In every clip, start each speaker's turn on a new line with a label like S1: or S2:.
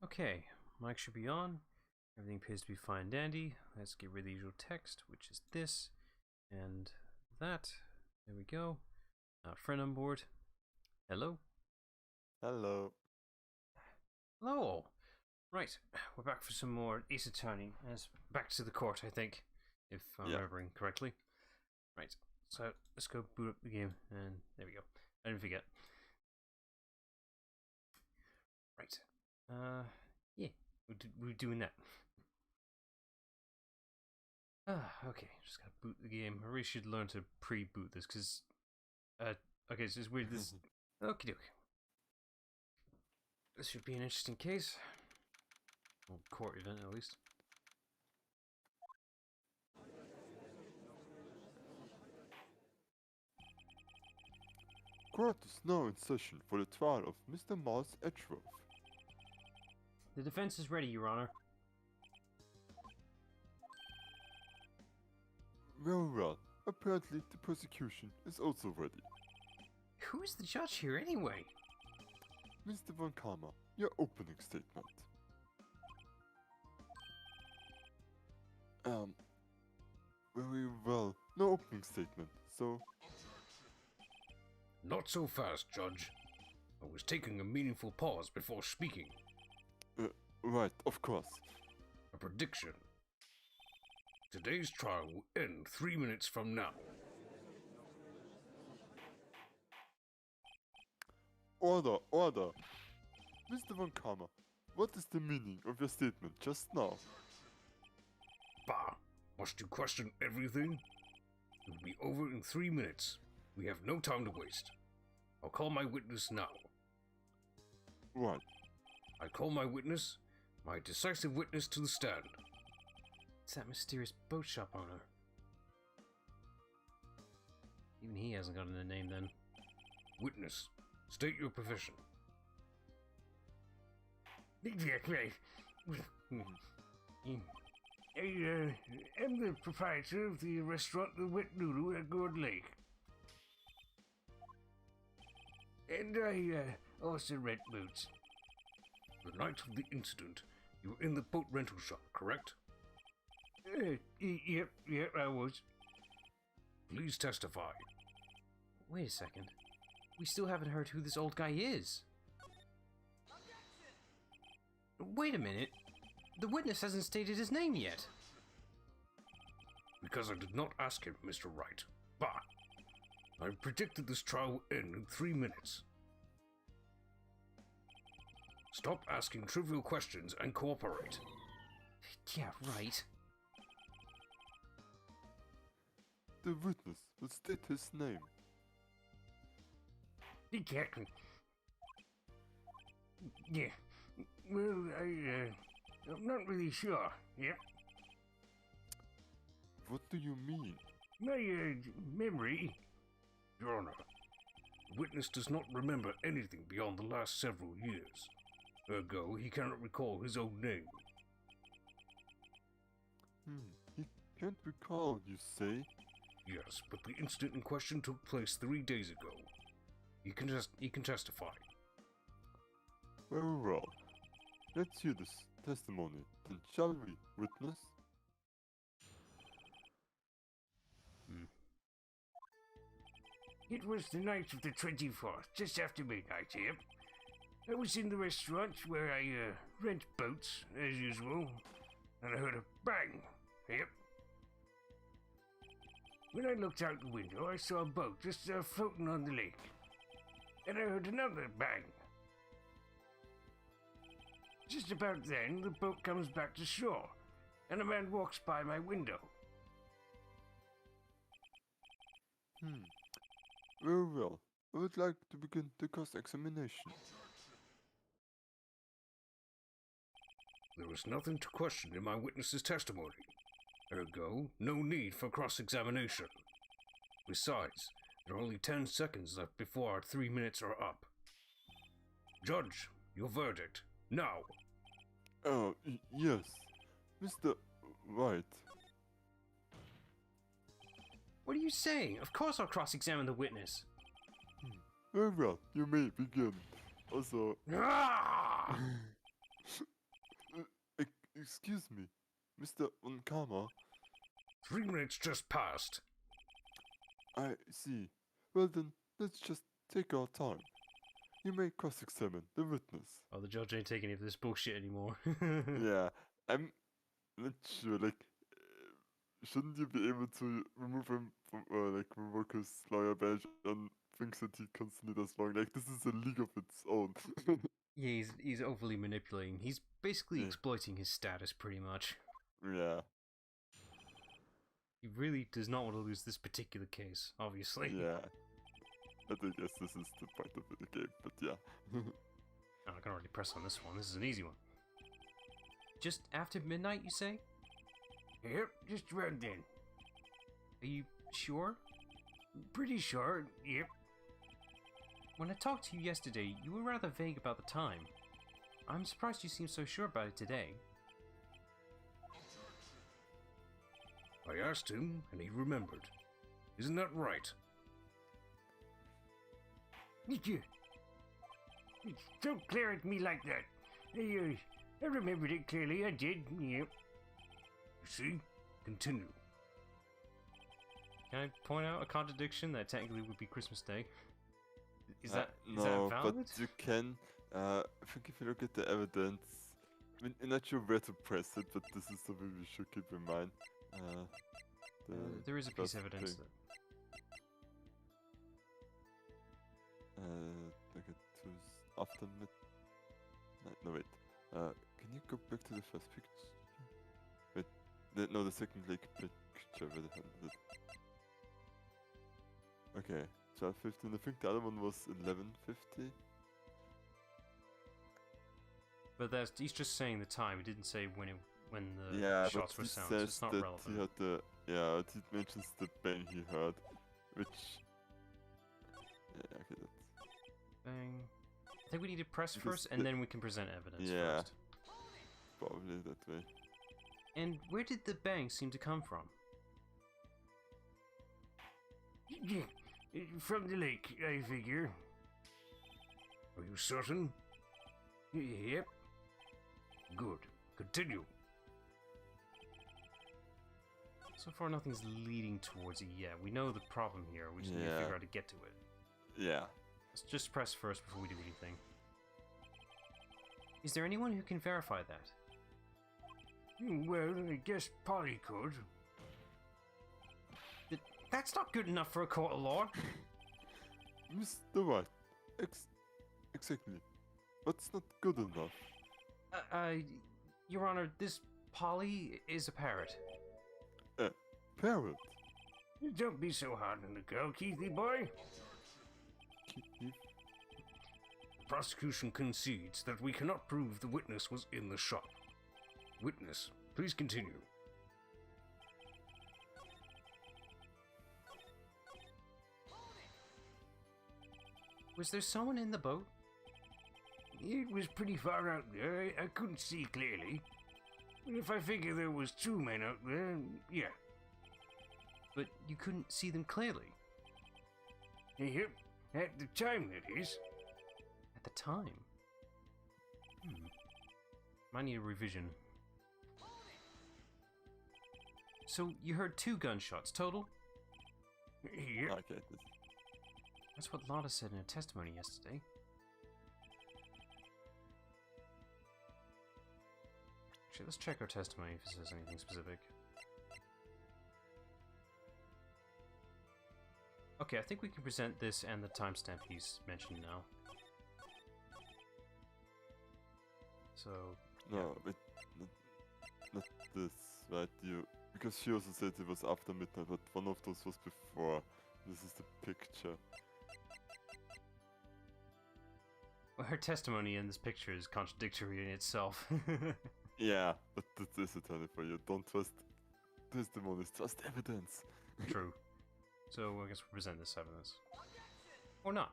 S1: Okay, mic should be on. Everything appears to be fine and dandy. Let's get rid of the usual text, which is this and that. There we go. Friend on board. Hello.
S2: Hello.
S1: Hello. Right, we're back for some more Ace Attorney. It's back to the court, I think, if I'm remembering correctly. Right, so let's go boot up the game, and there we go. I didn't forget. Right. Yeah, we're doing that. Okay, just gotta boot the game. I really should learn to pre-boot this, because, okay, so it's weird, this, okie doke. This should be an interesting case. Well, court event, at least.
S2: Court is now in session for the trial of Mr. Miles Edgeworth.
S1: The defense is ready, Your Honor.
S2: Very well. Apparently, the prosecution is also ready.
S1: Who is the judge here, anyway?
S2: Mr. Von Karma, your opening statement. Very well. No opening statement, so...
S3: Not so fast, Judge. I was taking a meaningful pause before speaking.
S2: Right, of course.
S3: A prediction. Today's trial will end 3 minutes from now.
S2: Order, order! Mr. Von Karma, what is the meaning of your statement just now?
S3: Bah! Must you question everything? It will be over in 3 minutes. We have no time to waste. I'll call my witness now.
S2: Right.
S3: I call my witness, my decisive witness to the stand.
S1: It's that mysterious boat shop owner. Even he hasn't gotten a name then.
S3: Witness, state your profession.
S4: Exactly. I am the proprietor of the restaurant The Wet Noodle at Gourd Lake. And I also rent boats.
S3: The night of the incident, you were in the boat rental shop, correct?
S4: Yep, I was.
S3: Please testify.
S1: Wait a second. We still haven't heard who this old guy is. Wait a minute. The witness hasn't stated his name yet.
S3: Because I did not ask him, Mr. Wright. Bah! I predicted this trial will end in 3 minutes. Stop asking trivial questions and cooperate.
S1: Yeah, right.
S2: The witness will state his name.
S4: Exactly. Yeah. Well, I'm not really sure. Yep.
S2: What do you mean?
S4: My, memory.
S3: Your Honor, the witness does not remember anything beyond the last several years. Ergo, he cannot recall his own name.
S2: He can't recall, you say?
S3: Yes, but the incident in question took place 3 days ago. He can testify.
S2: Very well. Let's hear this testimony, then shall we, witness?
S4: It was the night of the 24th, just after midnight, yep. I was in the restaurant where I rent boats, as usual, and I heard a bang, yep. When I looked out the window, I saw a boat just floating on the lake. And I heard another bang. Just about then, the boat comes back to shore, and a man walks by my window.
S2: Very well. I would like to begin the cross-examination.
S3: There is nothing to question in my witness's testimony. Ergo, no need for cross-examination. Besides, there are only 10 seconds left before our 3 minutes are up. Judge, your verdict, now.
S2: Yes. Mr. Wright.
S1: What are you saying? Of course I'll cross-examine the witness.
S2: Very well, you may begin. Also... excuse me, Mr. Onkama.
S3: 3 minutes just passed.
S2: I see. Well then, let's just take our time. You may cross-examine the witness.
S1: Oh, the judge ain't taking any of this bullshit anymore.
S2: Yeah, I'm not sure, like, shouldn't you be able to remove him from, like, revoke his lawyer badge on things that he constantly does wrong? Like, this is a league of its own.
S1: Yeah, he's overly manipulating. He's basically
S2: Yeah.
S1: exploiting his status, pretty much.
S2: Yeah,
S1: He really does not want to lose this particular case, obviously.
S2: yeah. But I guess this is the point of the game, but yeah.
S1: Oh, I can already press on this one. This is an easy one. Just after midnight, you say?
S4: Yep, just around then.
S1: Are you sure?
S4: Pretty sure, yep.
S1: When I talked to you yesterday, you were rather vague about the time. I'm surprised you seem so sure about it today.
S3: I asked him, and he remembered. Isn't that right?
S4: Yeah. Don't glare at me like that. I remembered it clearly, I did, yep.
S3: You see? Continue.
S1: Can I point out a contradiction that technically would be Christmas Day? Is
S2: No,
S1: that valid?
S2: but you can. I think if you look at the evidence, I mean, I'm not sure where to press it, but this is something we should keep in mind.
S1: There is a piece of
S2: first
S1: evidence
S2: thing.
S1: that...
S2: Like it was after midnight. No, wait. Can you go back to the first picture? Wait, no, the second like picture. Where the hell is it? Okay, 12:15. I think the other one was 11:50.
S1: But he's just saying the time. He didn't say when the
S2: Yeah,
S1: shots
S2: but
S1: were
S2: he
S1: sounded, so
S2: says
S1: it's not
S2: that
S1: relevant.
S2: he had the he mentions the bang he heard, which okay, that's
S1: Bang. I think we need to press
S2: Because
S1: first, and then we can present evidence
S2: Yeah.
S1: first.
S2: probably that way.
S1: And where did the bang seem to come from?
S4: Yeah, from the lake, I figure.
S3: Are you certain?
S4: Yep.
S3: Good. Continue.
S1: So far, nothing's leading towards it yet. We know the problem here. We just need to
S2: Yeah.
S1: figure out how to get to it.
S2: Yeah.
S1: Let's just press first before we do anything. Is there anyone who can verify that?
S4: Well, I guess Polly could.
S1: That's not good enough for a court of law.
S2: Mr. Wright, exactly. What's not good enough?
S1: Your Honor, this Polly is a parrot.
S2: Parrot.
S4: Don't be so hard on the girl, Keithy boy.
S2: Keith?
S3: The prosecution concedes that we cannot prove the witness was in the shop. Witness, please continue.
S1: Was there someone in the boat?
S4: It was pretty far out there. I couldn't see clearly. If I figure there was 2 men out there, yeah.
S1: But you couldn't see them clearly.
S4: Yep, at the time, that is.
S1: At the time. Might need a revision. So you heard 2 gunshots total?
S4: Yep.
S2: Okay,
S1: That's what Lotta said in her testimony yesterday. Actually, let's check her testimony if it says anything specific. Okay, I think we can present this and the timestamp he's mentioned now. So,
S2: no, not this, right? Because she also said it was after midnight, but one of those was before. This is the picture.
S1: well, her testimony in this picture is contradictory in itself.
S2: Yeah, but that is a tell for you. Don't trust testimonies, trust evidence.
S1: True. So I guess we'll present this evidence. Or not.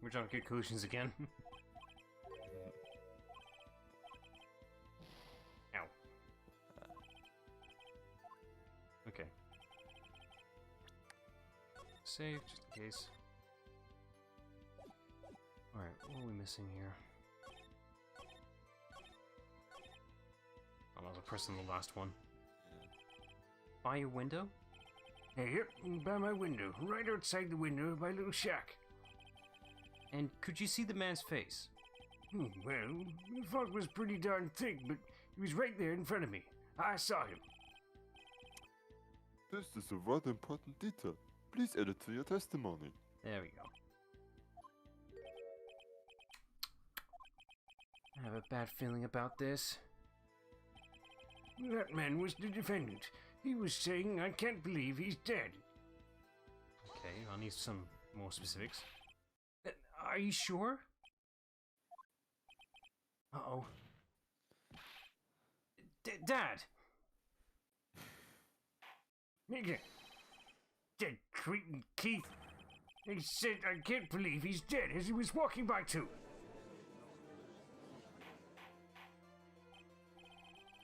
S1: We're jumping to conclusions again. Ow. Okay. Save, just in case. Alright, what are we missing here? pressing the last one. By your window?
S4: Yep, by my window, right outside the window of my little shack.
S1: And could you see the man's face?
S4: Well, the fog was pretty darn thick, but he was right there in front of me. I saw him.
S2: This is a rather important detail. Please add it to your testimony.
S1: There we go. I have a bad feeling about this.
S4: That man was the defendant. He was saying, I can't believe he's dead.
S1: Okay, I'll need some more specifics. Are you sure? Uh-oh. Dad!
S4: Nigga. Dead cretin' Keith. He said, I can't believe he's dead as he was walking by too.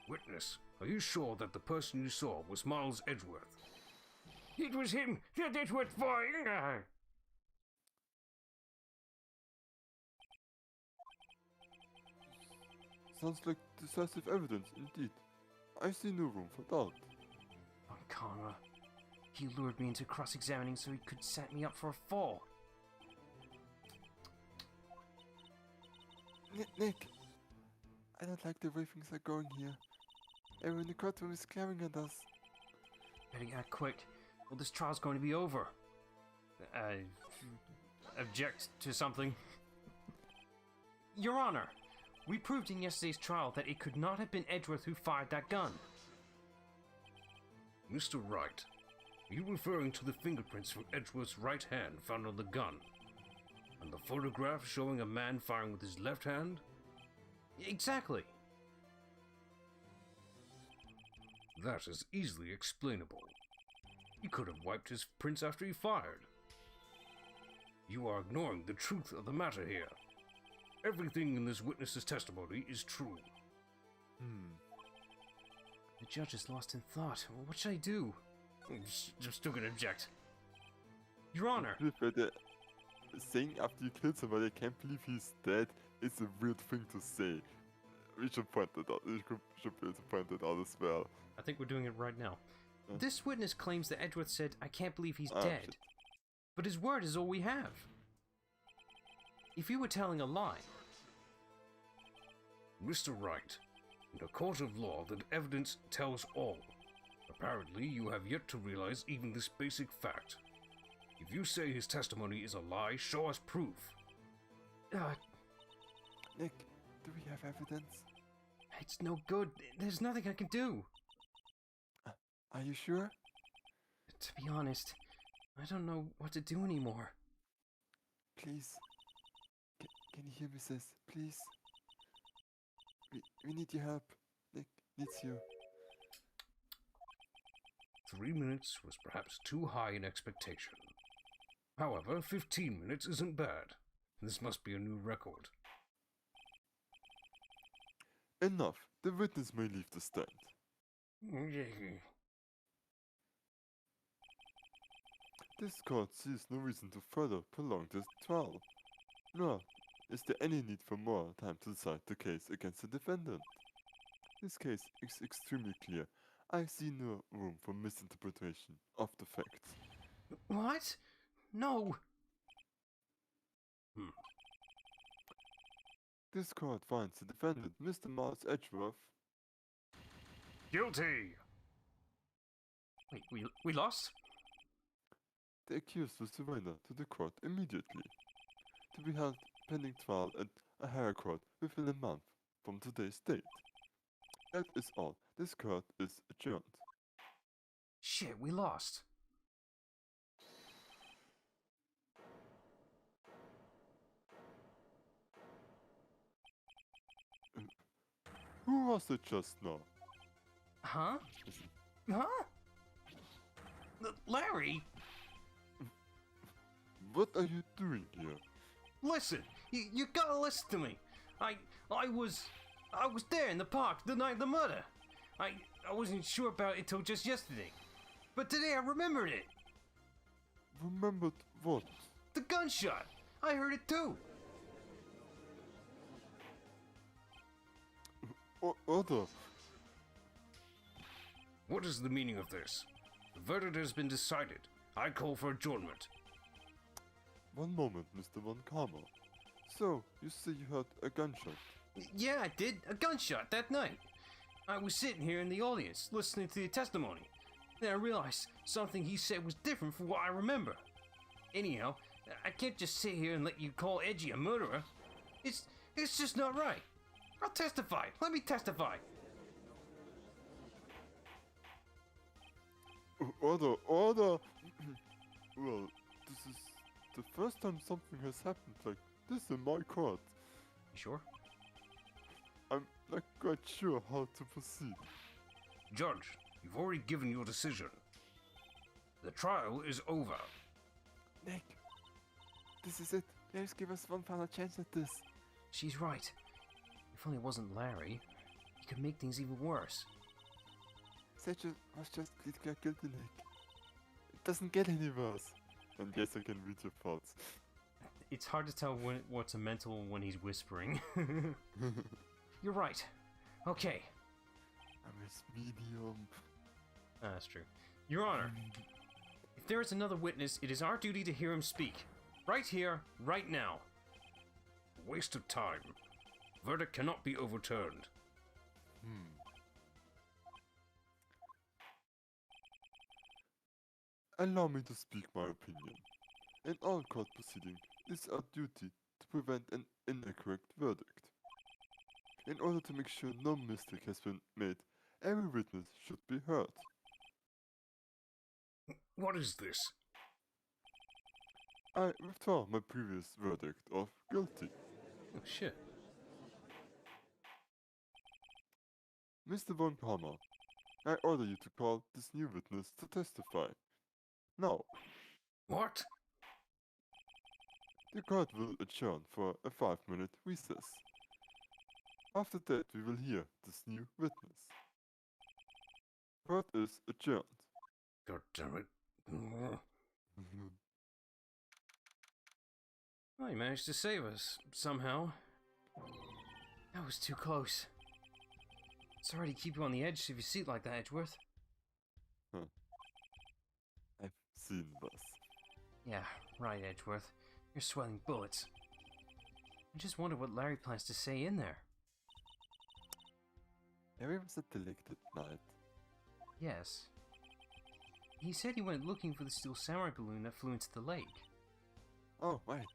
S3: Witness, are you sure that the person you saw was Miles Edgeworth?
S4: It was him, that Edgeworth boy.
S2: Sounds like decisive evidence indeed. I see no room for doubt.
S1: Ankara. He lured me into cross-examining so he could set me up for a fall.
S2: Nick, I don't like the way things are going here. Everyone in the courtroom is glaring at us.
S1: Better get quick. Well, this trial's going to be over. Object to something. Your Honor, we proved in yesterday's trial that it could not have been Edgeworth who fired that gun.
S3: Mr. Wright, are you referring to the fingerprints from Edgeworth's right hand found on the gun? And the photograph showing a man firing with his left hand?
S1: Exactly.
S3: That is easily explainable. He could have wiped his prints after he fired. You are ignoring the truth of the matter here. Everything in this witness's testimony is true.
S1: The judge is lost in thought. What should I do? I'm still gonna object. Your Honor.
S2: Saying after you killed somebody, I can't believe he's dead, is a weird thing to say. We should point that out. We should be able to point that out as well.
S1: I think we're doing it right now. This witness claims that Edgeworth said, I can't believe he's dead.
S2: Shit.
S1: But his word is all we have. If you were telling a lie...
S3: Mr. Wright, in a court of law, the evidence tells all. Apparently, you have yet to realize even this basic fact. If you say his testimony is a lie, show us proof.
S2: Nick, do we have evidence?
S1: It's no good. There's nothing I can do.
S2: Are you sure?
S1: To be honest, I don't know what to do anymore.
S2: Please. Can you hear me, sis? Please. We need your help. Nick needs you.
S3: 3 minutes was perhaps too high in expectation. However, 15 minutes isn't bad. This must be a new record.
S2: Enough. The witness may leave the stand. This court sees no reason to further prolong this trial. Nor is there any need for more time to decide the case against the defendant. This case is extremely clear. I see no room for misinterpretation of the facts.
S1: What? No.
S2: This court finds the defendant, Mr. Miles Edgeworth.
S4: Guilty.
S1: Wait, we lost?
S2: The accused will surrender to the court immediately, to be held pending trial at a higher court within a month from today's date. That is all. This court is adjourned.
S1: Shit, we lost.
S2: Who was it just now?
S1: Huh? Huh? Larry?
S2: What are you doing here?
S1: Listen, you gotta listen to me. I was there in the park the night of the murder. I wasn't sure about it till just yesterday. But today I remembered it.
S2: Remembered what?
S1: The gunshot. I heard it too.
S2: Other.
S3: What is the meaning of this? The verdict has been decided. I call for adjournment.
S2: One moment, Mr. Von Karma. So, you say you heard a gunshot?
S1: Yeah, I did. A gunshot that night. I was sitting here in the audience, listening to the testimony. Then I realized something he said was different from what I remember. Anyhow, I can't just sit here and let you call Edgy a murderer. It's just not right. I'll testify. Let me testify.
S2: Order, order! Well, this is the first time something has happened like this in my court.
S1: You sure?
S2: I'm not quite sure how to proceed.
S3: Judge, you've already given your decision. The trial is over.
S2: Nick, this is it. Let's give us one final chance at this.
S1: She's right. If only it wasn't Larry, he could make things even worse.
S2: Satchel was just plead guilty, Nick. It doesn't get any worse. And yes, I can read your thoughts.
S1: It's hard to tell what's a mental when he's whispering. You're right. Okay.
S2: I'm his medium.
S1: That's true. Your Honor, if there is another witness, it is our duty to hear him speak. Right here, right now.
S3: A waste of time. Verdict cannot be overturned.
S2: Allow me to speak my opinion. In all court proceedings, it is our duty to prevent an inaccurate verdict. In order to make sure no mistake has been made, every witness should be heard.
S3: What is this?
S2: I withdraw my previous verdict of guilty.
S1: Oh, shit.
S2: Mr. Von Palmer, I order you to call this new witness to testify. Now,
S3: What?
S2: the court will adjourn for a 5-minute recess. After that, we will hear this new witness. Court is adjourned.
S3: God damn it.
S1: Well, you managed to save us, somehow. That was too close. Sorry to keep you on the edge of your seat like that, Edgeworth.
S2: I've seen this.
S1: Yeah, right, Edgeworth. You're sweating bullets. I just wonder what Larry plans to say in there.
S2: Harry was at the lake that night.
S1: Yes. He said he went looking for the steel samurai balloon that flew into the lake.
S2: Oh, right.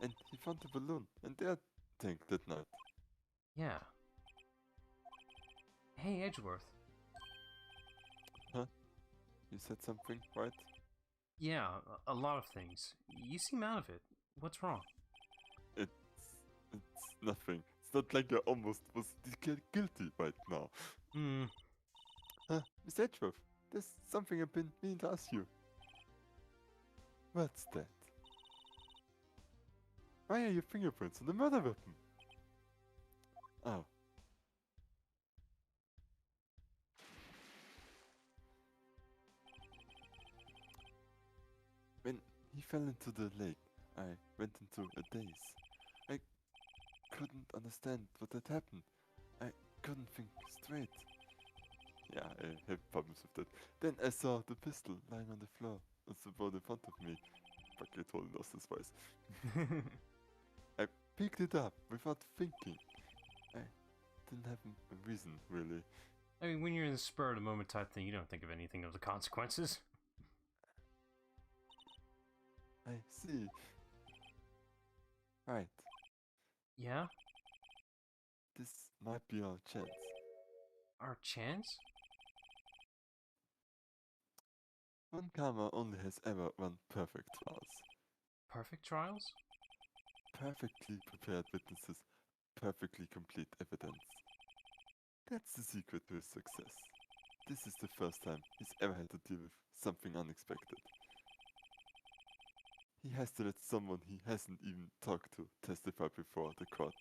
S2: And he found the balloon and their tank that night.
S1: Yeah. Hey, Edgeworth.
S2: You said something, right?
S1: Yeah, a lot of things. You seem out of it. What's wrong?
S2: It's nothing. It's not like I almost was declared guilty right now. Miss Edgeworth, there's something I've been meaning to ask you. What's that? Why are your fingerprints on the murder weapon? Oh. When he fell into the lake, I went into a daze. I couldn't understand what had happened. I couldn't think straight. Yeah, I have problems with that. Then I saw the pistol lying on the floor. It's about in front of me. Fuck, I totally lost his voice. I picked it up without thinking. I didn't have a reason, really.
S1: I mean, when you're in the spur of the moment type thing, you don't think of anything of the consequences.
S2: I see. Right,
S1: Yeah?
S2: this might be our chance.
S1: Our chance?
S2: One Karma only has ever run perfect trials.
S1: Perfect trials?
S2: Perfectly prepared witnesses, perfectly complete evidence. That's the secret to his success. This is the first time he's ever had to deal with something unexpected. He has to let someone he hasn't even talked to testify before the court.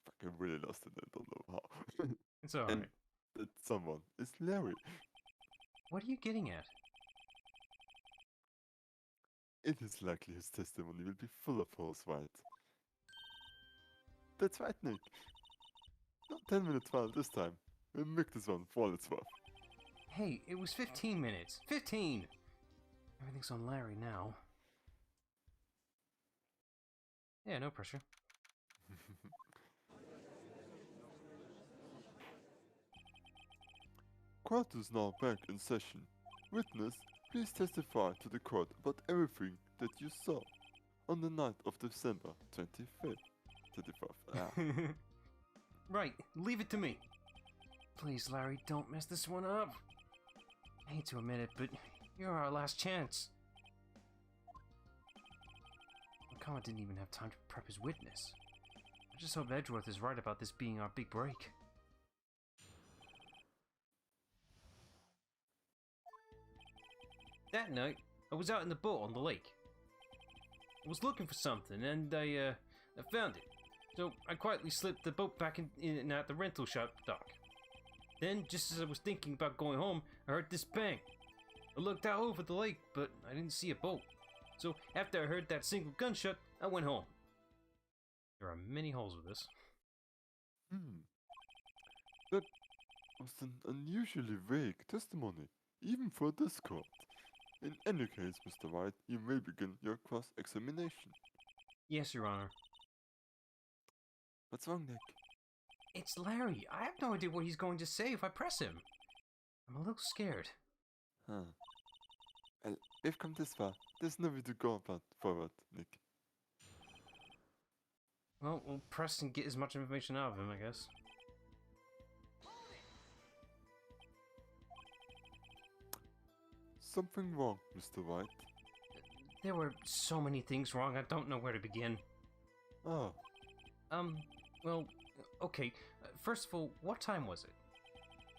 S2: Fuck, I really lost it, I don't know how.
S1: It's alright.
S2: And that someone is Larry.
S1: What are you getting at?
S2: It is likely his testimony will be full of holes, Wright. That's right, Nick. No 10-minute trial this time. We'll make this one for all it's worth.
S1: Hey, it was 15 minutes. 15! Everything's on Larry now. Yeah, no pressure.
S2: Court is now back in session. Witness, please testify to the court about everything that you saw on the night of December 25th. 25th.
S1: Right, leave it to me. Please, Larry, don't mess this one up. I hate to admit it, but you're our last chance. McCullough didn't even have time to prep his witness. I just hope Edgeworth is right about this being our big break. That night, I was out in the boat on the lake. I was looking for something, and I found it. So I quietly slipped the boat back in at the rental shop dock. Then, just as I was thinking about going home, I heard this bang. I looked out over the lake, but I didn't see a boat. So after I heard that single gunshot, I went home. There are many holes with this.
S2: That was an unusually vague testimony, even for this court. In any case, Mr. Wright, you may begin your cross-examination.
S1: Yes, Your Honor.
S2: What's wrong, Nick?
S1: It's Larry. I have no idea what he's going to say if I press him. I'm a little scared.
S2: Huh. Well, we've come this far. There's no way to go forward, Nick.
S1: Well, we'll press and get as much information out of him, I guess.
S2: Something wrong, Mr. Wright.
S1: There were so many things wrong, I don't know where to begin.
S2: Ah,
S1: Well, okay. First of all, what time was it?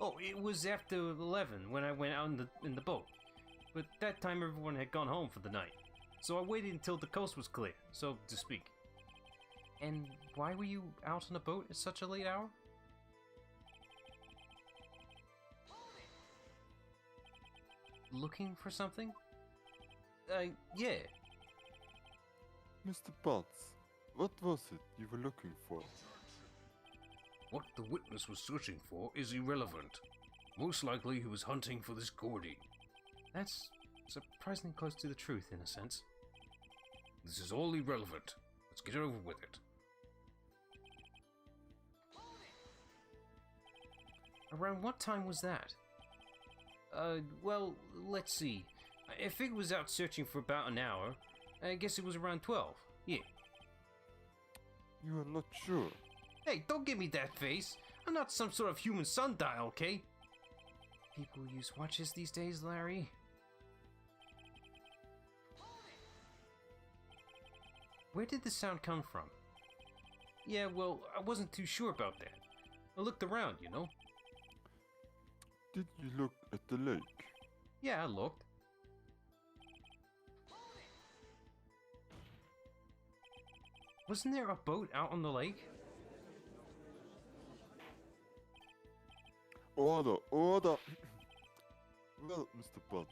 S1: Oh, it was after 11 when I went out in the boat. But that time everyone had gone home for the night. So I waited until the coast was clear, so to speak. And why were you out on a boat at such a late hour? Looking for something? Yeah.
S2: Mr. Potts, what was it you were looking for?
S3: What the witness was searching for is irrelevant. Most likely he was hunting for this Gordy.
S1: That's surprisingly close to the truth, in a sense.
S3: This is all irrelevant. Let's get over with it.
S1: Around what time was that? Well, let's see. I think it was out searching for about an hour. I guess it was around 12. Yeah.
S2: You are not sure.
S1: Hey, don't give me that face. I'm not some sort of human sundial, okay? People use watches these days, Larry. Where did the sound come from? Yeah, well, I wasn't too sure about that. I looked around, you know?
S2: Did you look at the lake?
S1: Yeah, I looked. Wasn't there a boat out on the lake?
S2: Order, order! Well, Mr. Potts,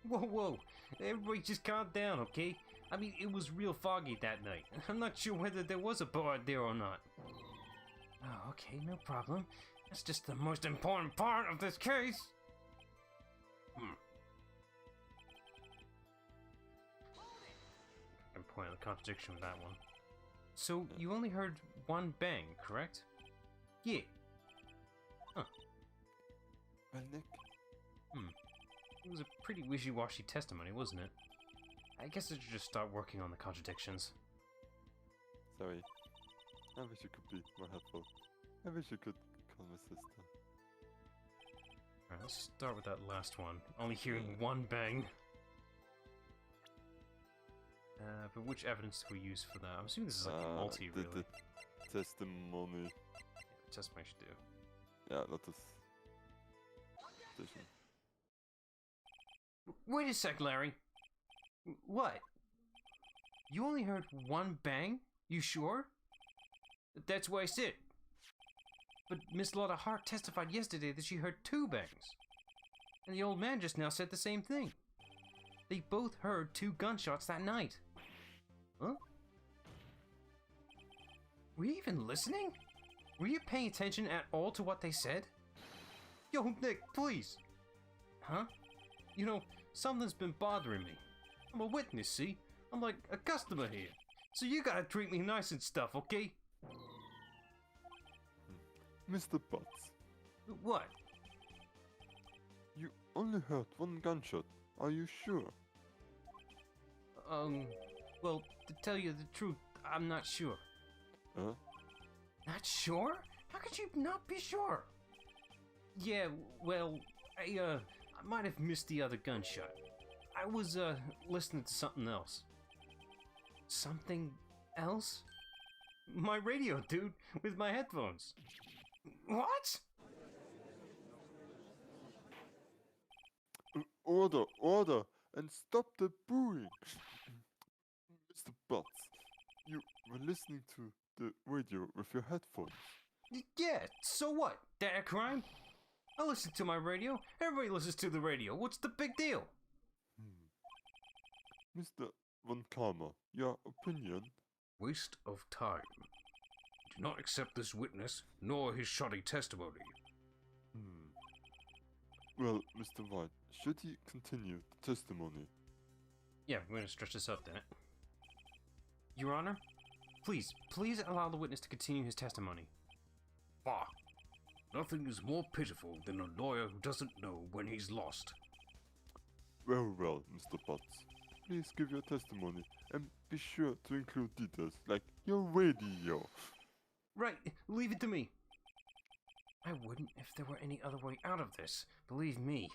S1: Whoa, everybody just calm down, okay? I mean, it was real foggy that night. I'm not sure whether there was a boat out there or not. Oh, okay, no problem. That's just the most important part of this case. I can point out the contradiction with that one. So, you only heard one bang, correct? Yeah.
S2: well, Nick,
S1: It was a pretty wishy-washy testimony, wasn't it? I guess I should just start working on the contradictions.
S2: sorry. I wish you could be more helpful. I wish you could call my sister.
S1: Alright, let's start with that last one. Only hearing one bang. But which evidence do we use for that? I'm assuming this is like a multi, really.
S2: The testimony.
S1: Yeah, testimony should do.
S2: Yeah, that is... Station.
S1: Wait a sec, Larry. What? You only heard one bang? You sure? That's what I said. But Miss Lotta Hart testified yesterday that she heard two bangs. And the old man just now said the same thing. They both heard 2 gunshots that night. Huh? Were you even listening? Were you paying attention at all to what they said? Yo, Nick, please. huh? You know, something's been bothering me. I'm a witness, see? I'm like a customer here. So you gotta treat me nice and stuff, okay?
S2: Mr. Butts,
S1: What?
S2: you only heard one gunshot. Are you sure?
S1: Well, to tell you the truth, I'm not sure.
S2: Huh?
S1: Not sure? How could you not be sure? Yeah, well, I might have missed the other gunshot. I was, listening to something else. Something else? My radio, dude, with my headphones. What?
S2: Order, order, and stop the booing. Mr. Butts, you were listening to the radio with your headphones.
S1: Yeah, so what? That a crime? I listen to my radio. Everybody listens to the radio. What's the big deal?
S2: Mr. Von Karma, your opinion?
S3: Waste of time. Do not accept this witness, nor his shoddy testimony.
S2: Well, Mr. White, should he continue the testimony?
S1: Yeah, we're gonna stretch this up, then. Your Honor, please allow the witness to continue his testimony.
S3: Bah! Nothing is more pitiful than a lawyer who doesn't know when he's lost.
S2: Well, well, Mr. Butts, please give your testimony and be sure to include details like your radio.
S1: Right, leave it to me. I wouldn't if there were any other way out of this, believe me.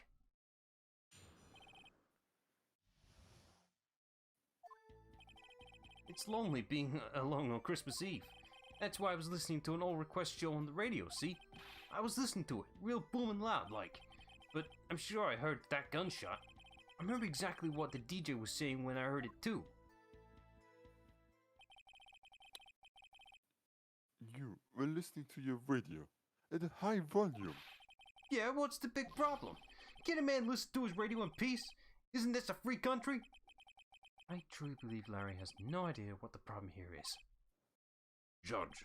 S1: It's lonely being alone on Christmas Eve. That's why I was listening to an old request show on the radio, see? I was listening to it, real booming loud like. But I'm sure I heard that gunshot. I remember exactly what the DJ was saying when I heard it too.
S2: You were listening to your radio at a high volume.
S1: Yeah, what's the big problem? Can a man listen to his radio in peace? Isn't this a free country? I truly believe Larry has no idea what the problem here is.
S3: Judge,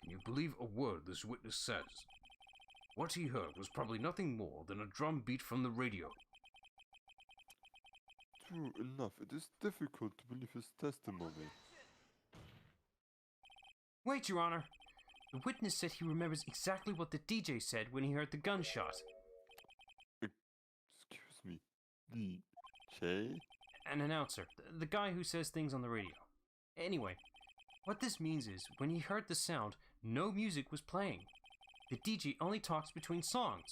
S3: can you believe a word this witness says? What he heard was probably nothing more than a drum beat from the radio.
S2: True enough, it is difficult to believe his testimony.
S1: Wait, Your Honor. The witness said he remembers exactly what the DJ said when he heard the gunshot.
S2: Excuse me, DJ?
S1: An announcer, the guy who says things on the radio. Anyway, what this means is, when he heard the sound, no music was playing. The DJ only talks between songs,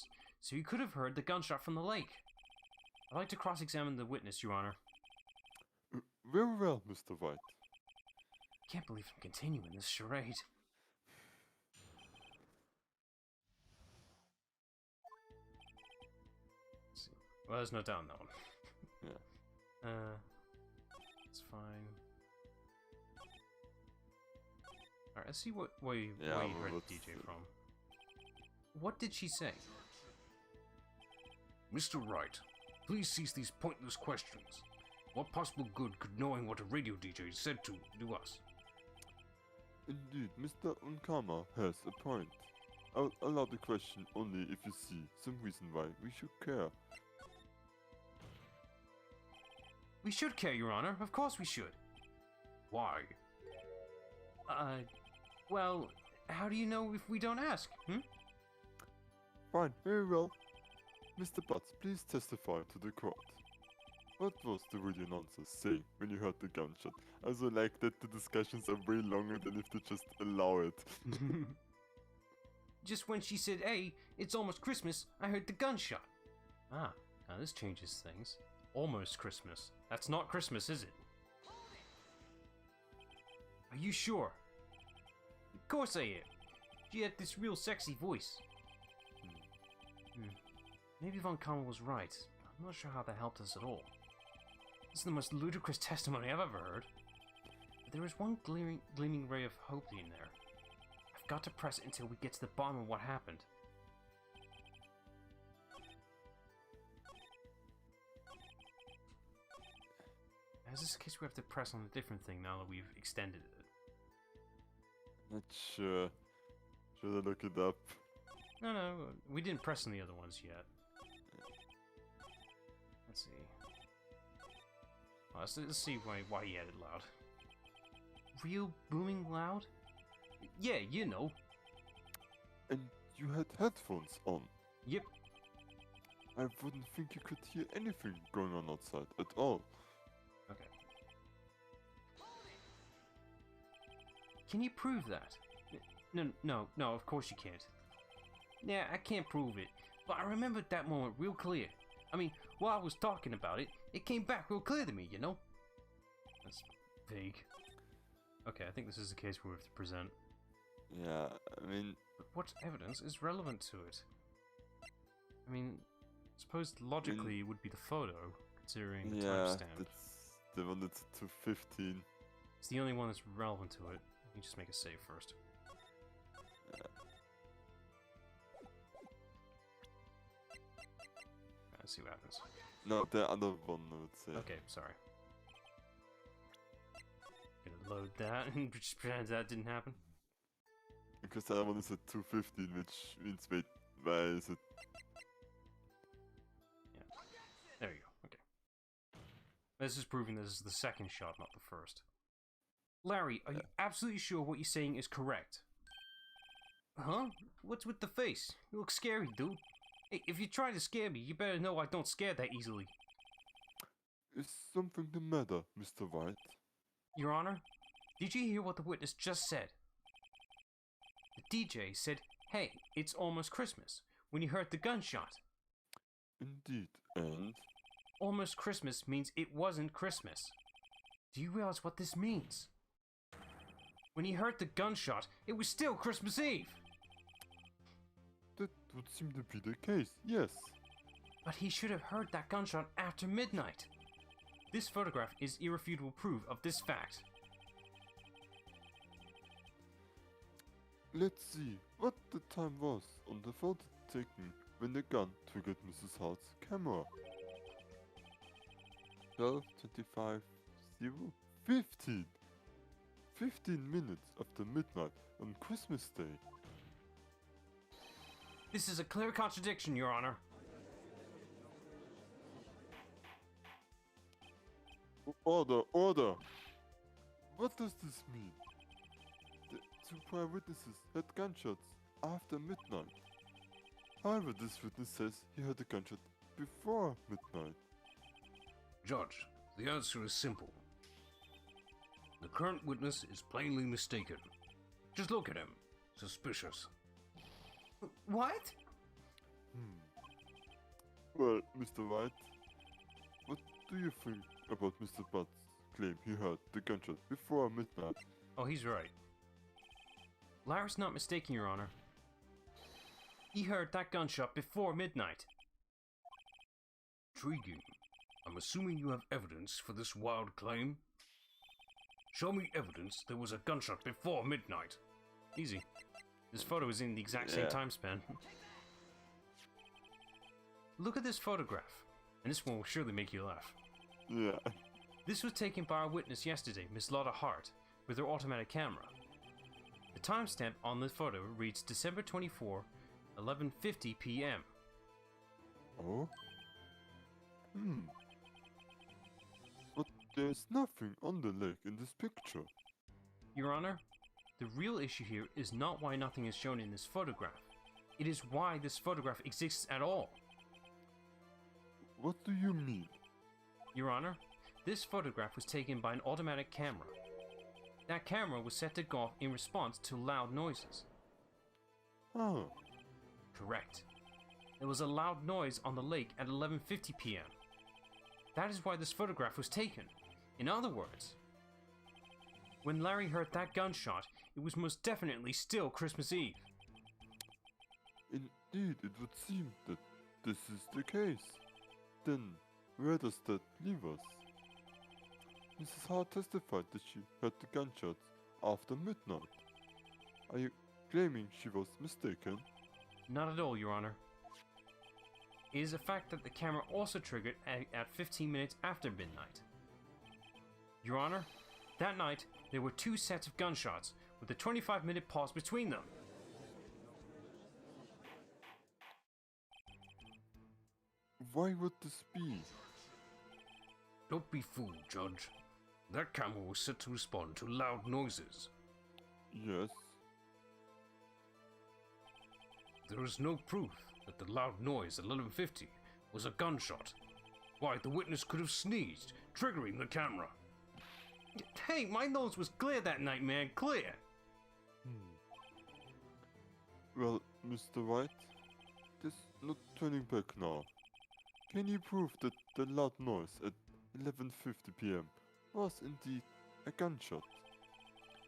S1: so he could have heard the gunshot from the lake. I'd like to cross-examine the witness, Your Honor.
S2: Very well, Mr. White.
S1: Can't believe I'm continuing this charade. Let's see. Well, there's no doubt on that one.
S2: Yeah.
S1: It's fine. Alright, let's see where you
S2: Yeah,
S1: heard
S2: well,
S1: the DJ from. What did she say?
S3: Mr. Wright, please cease these pointless questions. What possible good could knowing what a radio DJ said to do us?
S2: Indeed, Mr. Unkama has a point. I'll allow the question only if you see some reason why we should care.
S1: We should care, Your Honor. Of course we should.
S3: Why?
S1: Well, how do you know if we don't ask,
S2: Fine, very well. Mr. Butts, please testify to the court. What was the radio announcer saying when you heard the gunshot? I also like that the discussions are way longer than if they just allow it.
S1: Just when she said, "Hey, it's almost Christmas," I heard the gunshot. Ah, now this changes things. Almost Christmas. That's not Christmas, is it? Are you sure? Of course I am. She had this real sexy voice. Maybe Von Kammel was right. I'm not sure how that helped us at all. This is the most ludicrous testimony I've ever heard. But there is one gleaming ray of hope in there. I've got to press it until we get to the bottom of what happened. As this case, we have to press on a different thing now that we've extended it.
S2: Not sure. Should I look it up?
S1: No, we didn't press on the other ones yet. Let's see. Let's see why he had it loud. Real booming loud? Yeah, you know.
S2: And you had headphones on.
S1: Yep.
S2: I wouldn't think you could hear anything going on outside at all.
S1: Okay. Can you prove that? No, of course you can't. Yeah, I can't prove it, but I remembered that moment real clear. I mean, while I was talking about it, it came back real clear to me, you know? That's vague. Okay, I think this is the case where we have to present.
S2: Yeah, I mean...
S1: But what evidence is relevant to it? I mean, I suppose logically it would be the photo, considering the timestamp.
S2: They wanted to 15.
S1: It's the only one that's relevant to it. Let me just make a save first.
S2: Yeah.
S1: Let's see what happens.
S2: No, the other one, I would say.
S1: Okay, sorry. Gonna load that and just pretend that didn't happen.
S2: Because the other one is at 215, which means, wait, why is it?
S1: Yeah. There you go, okay. This is proving this is the second shot, not the first. Larry, are you absolutely sure what you're saying is correct? Huh? What's with the face? You look scary, dude. Hey, if you're trying to scare me, you better know I don't scare that easily.
S2: Is something the matter, Mr. Wright?
S1: Your Honor, did you hear what the witness just said? The DJ said, "Hey, it's almost Christmas," when he heard the gunshot.
S2: Indeed, and?
S1: Almost Christmas means it wasn't Christmas. Do you realize what this means? When he heard the gunshot, it was still Christmas Eve.
S2: That would seem to be the case, yes.
S1: But he should have heard that gunshot after midnight. This photograph is irrefutable proof of this fact.
S2: Let's see what the time was on the photo taken when the gun triggered Mrs. Hart's camera. 12, 25, 0, 15! 15 minutes after midnight on Christmas Day.
S1: This is a clear contradiction, Your Honor.
S2: Order, order! What does this mean? The two prior witnesses had gunshots after midnight. However, this witness says he heard a gunshot before midnight.
S3: Judge, the answer is simple. The current witness is plainly mistaken. Just look at him. Suspicious.
S1: What?
S2: Well, Mr. Wright, what do you think about Mr. Butt's claim he heard the gunshot before midnight?
S1: Oh, he's right. Larry's not mistaken, Your Honor. He heard that gunshot before midnight.
S3: Intriguing. I'm assuming you have evidence for this wild claim? Show me evidence there was a gunshot before midnight.
S1: Easy. This photo is in the exact same time span. Look at this photograph, and this one will surely make you laugh.
S2: Yeah.
S1: This was taken by our witness yesterday, Miss Lotta Hart, with her automatic camera. The timestamp on the photo reads December 24, 11:50 p.m.
S2: Oh? But there's nothing on the lake in this picture.
S1: Your Honor, the real issue here is not why nothing is shown in this photograph. It is why this photograph exists at all.
S2: What do you mean?
S1: Your Honor, this photograph was taken by an automatic camera. That camera was set to go off in response to loud noises.
S2: Ah,
S1: Correct. There was a loud noise on the lake at 11:50 p.m. That is why this photograph was taken. In other words, when Larry heard that gunshot, it was most definitely still Christmas Eve.
S2: indeed, it would seem that this is the case. Then, where does that leave us? Mrs. Hart testified that she heard the gunshots after midnight. Are you claiming she was mistaken?
S1: Not at all, Your Honor. It is a fact that the camera also triggered at 15 minutes after midnight. Your Honor, that night there were two sets of gunshots with a 25-minute pause between them.
S2: Why would this be?
S3: Don't be fooled, Judge. That camera was set to respond to loud noises.
S2: Yes.
S3: There is no proof that the loud noise at 11:50 was a gunshot. Why, the witness could have sneezed, triggering the camera.
S1: Hey, my nose was clear that night, man. Clear.
S2: Well, Mr. Wright, there's no turning back now. Can you prove that the loud noise at 11:50 p.m. was indeed a gunshot?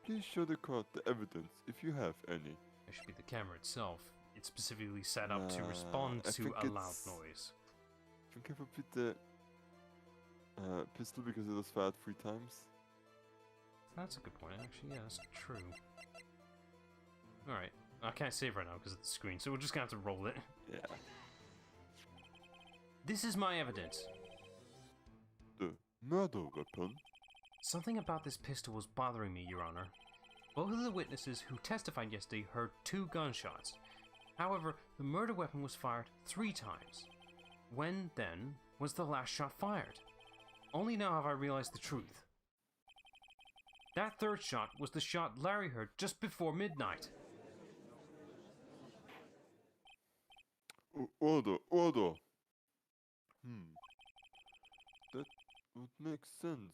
S2: Please show the court the evidence if you have any.
S1: It should be the camera itself. It's specifically set up to respond
S2: I
S1: to
S2: think
S1: a loud
S2: it's-
S1: noise.
S2: I think I repeat the pistol because it was fired 3 times.
S1: That's a good point, actually. Yeah, that's true. Alright. I can't save right now because of the screen, so we're just gonna have to roll it.
S2: Yeah.
S1: This is my evidence.
S2: The murder weapon?
S1: Something about this pistol was bothering me, Your Honor. Both of the witnesses who testified yesterday heard 2 gunshots. However, the murder weapon was fired 3 times. When, then, was the last shot fired? Only now have I realized the truth. That 3rd shot was the shot Larry heard just before midnight.
S2: Order, order! That would make sense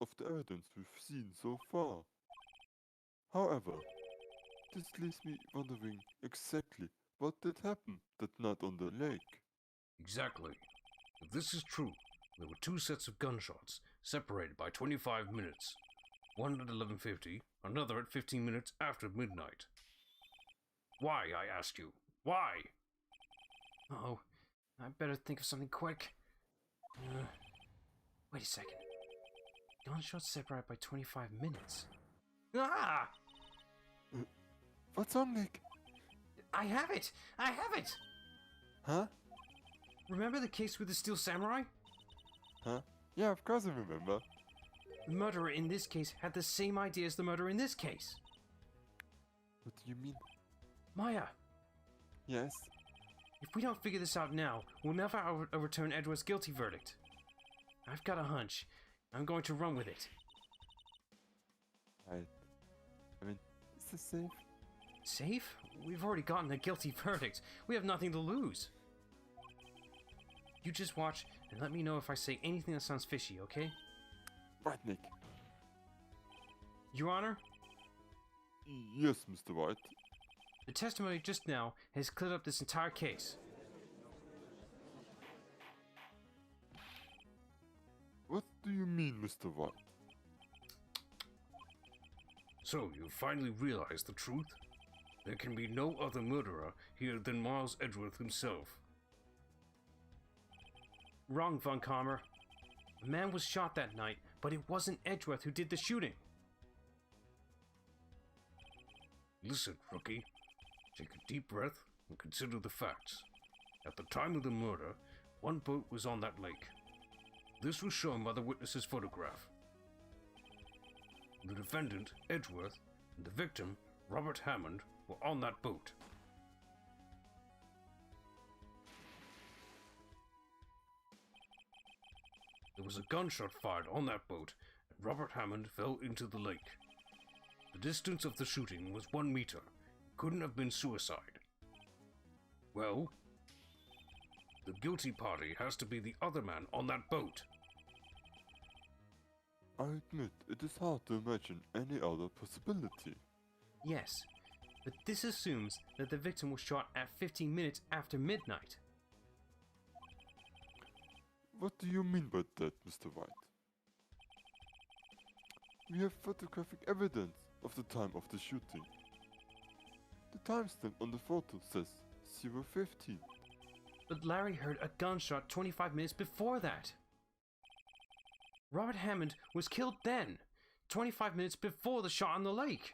S2: of the evidence we've seen so far. However, this leaves me wondering exactly what did happen that night on the lake.
S3: Exactly. If this is true, there were 2 sets of gunshots, separated by 25 minutes. One at 11:50, another at 15 minutes after midnight. Why, I ask you? Why?
S1: Uh-oh. I better think of something quick. Wait a second. Gunshots separated by 25 minutes. Ah!
S2: What's wrong, Nick?
S1: I have it! I have it!
S2: Huh?
S1: Remember the case with the Steel Samurai?
S2: Huh? Yeah, of course I remember.
S1: The murderer in this case had the same idea as the murderer in this case.
S2: What do you mean?
S1: Maya,
S2: Yes?
S1: if we don't figure this out now, we'll never overturn Edward's guilty verdict. I've got a hunch. I'm going to run with it.
S2: I mean, is this safe?
S1: Safe? We've already gotten a guilty verdict. We have nothing to lose. You just watch and let me know if I say anything that sounds fishy, okay?
S2: Right, Nick.
S1: Your Honor,
S2: Yes, Mr. White.
S1: the testimony just now has cleared up this entire case.
S2: What do you mean, Mr. White?
S3: So, you finally realize the truth? There can be no other murderer here than Miles Edgeworth himself.
S1: Wrong, Von Kammer. A man was shot that night, but it wasn't Edgeworth who did the shooting.
S3: Listen, rookie. Take a deep breath and consider the facts. At the time of the murder, 1 boat was on that lake. This was shown by the witness's photograph. The defendant, Edgeworth, and the victim, Robert Hammond, were on that boat. There was a gunshot fired on that boat, and Robert Hammond fell into the lake. The distance of the shooting was 1 meter. It couldn't have been suicide. Well, the guilty party has to be the other man on that boat.
S2: I admit it is hard to imagine any other possibility.
S1: Yes, but this assumes that the victim was shot at 15 minutes after midnight.
S2: What do you mean by that, Mr. White? We have photographic evidence of the time of the shooting. The timestamp on the photo says 0:15.
S1: But Larry heard a gunshot 25 minutes before that. Robert Hammond was killed then, 25 minutes before the shot on the lake.